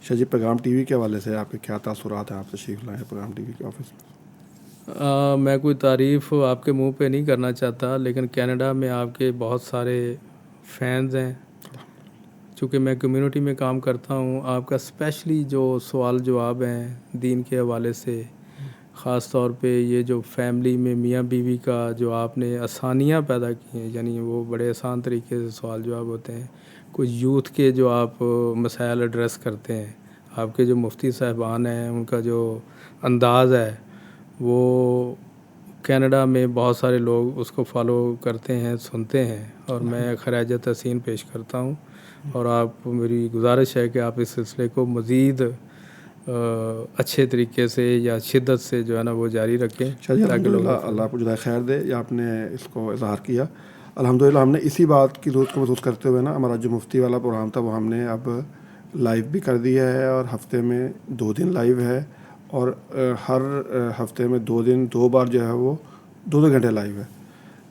شاہ جی, پیغام ٹی وی کے حوالے سے آپ کے کیا تاثرات ہیں؟ آپ تشریف لائے ہیں پیغام ٹی وی کے آفس میں. میں کوئی تعریف آپ کے منہ پہ نہیں کرنا چاہتا, لیکن کینیڈا میں آپ کے بہت سارے فینز ہیں. چونکہ میں کمیونٹی میں کام کرتا ہوں, آپ کا اسپیشلی جو سوال جواب ہیں دین کے حوالے سے, خاص طور پہ یہ جو فیملی میں میاں بیوی کا جو آپ نے آسانیاں پیدا کی ہیں, یعنی وہ بڑے آسان طریقے سے سوال جواب ہوتے ہیں. کچھ یوتھ کے جو آپ مسائل ایڈریس کرتے ہیں, آپ کے جو مفتی صاحبان ہیں ان کا جو انداز ہے وہ کینیڈا میں بہت سارے لوگ اس کو فالو کرتے ہیں, سنتے ہیں, اور میں خراج تحسین پیش کرتا ہوں. اور آپ میری گزارش ہے کہ آپ اس سلسلے کو مزید اچھے طریقے سے یا شدت سے جو ہے نا وہ جاری رکھیں. الحمدللہ, اللہ آپ کو جزائے خیر دے, یا آپ نے اس کو اظہار کیا. الحمدللہ ہم نے اسی بات کی ضرورت کو محسوس کرتے ہوئے نا, ہمارا جو مفتی والا پروگرام تھا وہ ہم نے اب لائیو بھی کر دیا ہے, اور ہفتے میں 2 دن لائیو ہے, اور ہر ہفتے میں 2 دن 2 بار جو ہے وہ 2 گھنٹے لائیو ہے.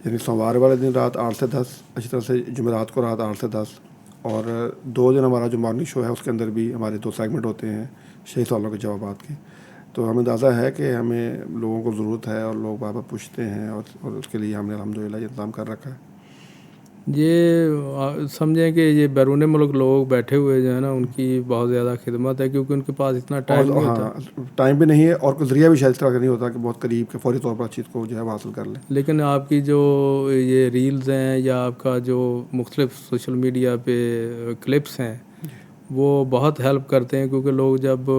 یعنی سوموار والے دن رات 8 سے 10, اسی طرح سے جمعرات کو رات 8 سے 10, اور 2 دن ہمارا جو مارننگ شو ہے اس کے اندر بھی ہمارے 2 سیگمنٹ ہوتے ہیں شہری سوالوں کے جوابات کے. تو ہمیں اندازہ ہے کہ ہمیں لوگوں کو ضرورت ہے اور لوگ بار بار پوچھتے ہیں, اور اس کے لیے ہم نے الحمدللہ یہ انتظام کر رکھا ہے. یہ سمجھیں کہ یہ بیرون ملک لوگ بیٹھے ہوئے جو ہے نا ان کی بہت زیادہ خدمت ہے, کیونکہ ان کے پاس اتنا ٹائم نہیں ہوتا. ٹائم بھی نہیں ہے, اور کوئی ذریعہ بھی شاید اس طرح کا نہیں ہوتا کہ بہت قریب کے فوری طور پر چیز کو جو ہے حاصل کر لیں. لیکن آپ کی جو یہ ریلز ہیں یا آپ کا جو مختلف سوشل میڈیا پہ کلپس ہیں وہ بہت ہیلپ کرتے ہیں, کیونکہ لوگ جب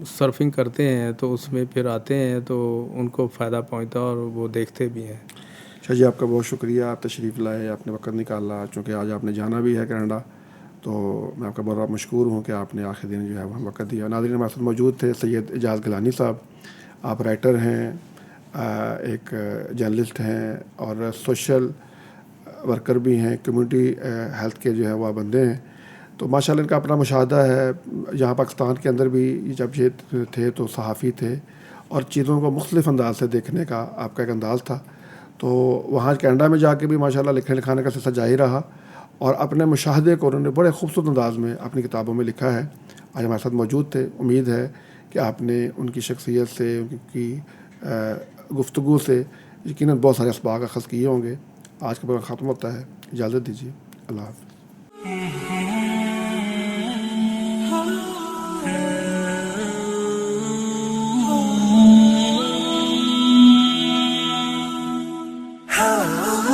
سرفنگ کرتے ہیں تو اس میں پھر آتے ہیں تو ان کو فائدہ پہنچتا ہے اور وہ دیکھتے بھی ہیں. شاہ جی, آپ کا بہت شکریہ, آپ تشریف لائے, آپ نے وقت نکالا. چونکہ آج آپ نے جانا بھی ہے کینیڈا, تو میں آپ کا بہت مشکور ہوں کہ آپ نے آخر دن جو ہے وہ وقت دیا. ناظرین, ہمارے ساتھ موجود تھے سید اعجاز گیلانی صاحب. آپ رائٹر ہیں, ایک جرنلسٹ ہیں, اور سوشل ورکر بھی ہیں, کمیونٹی ہیلتھ کے جو ہے وہ بندے ہیں. تو ماشاء اللہ ان کا اپنا مشاہدہ ہے. یہاں پاکستان کے اندر بھی جب یہ تھے تو صحافی تھے, اور چیزوں کو مختلف انداز سے دیکھنے کا آپ کا ایک انداز تھا. تو وہاں کینیڈا میں جا کے بھی ماشاء اللہ لکھنے لکھانے کا سلسلہ جاری رہا, اور اپنے مشاہدے کو انہوں نے بڑے خوبصورت انداز میں اپنی کتابوں میں لکھا ہے. آج ہمارے ساتھ موجود تھے. امید ہے کہ آپ نے ان کی شخصیت سے, ان کی گفتگو سے یقیناً بہت سارے اسباق اخذ کیے ہوں گے. آج کا پروگرام ختم ہوتا ہے, اجازت دیجیے, اللہ حافظ. Oh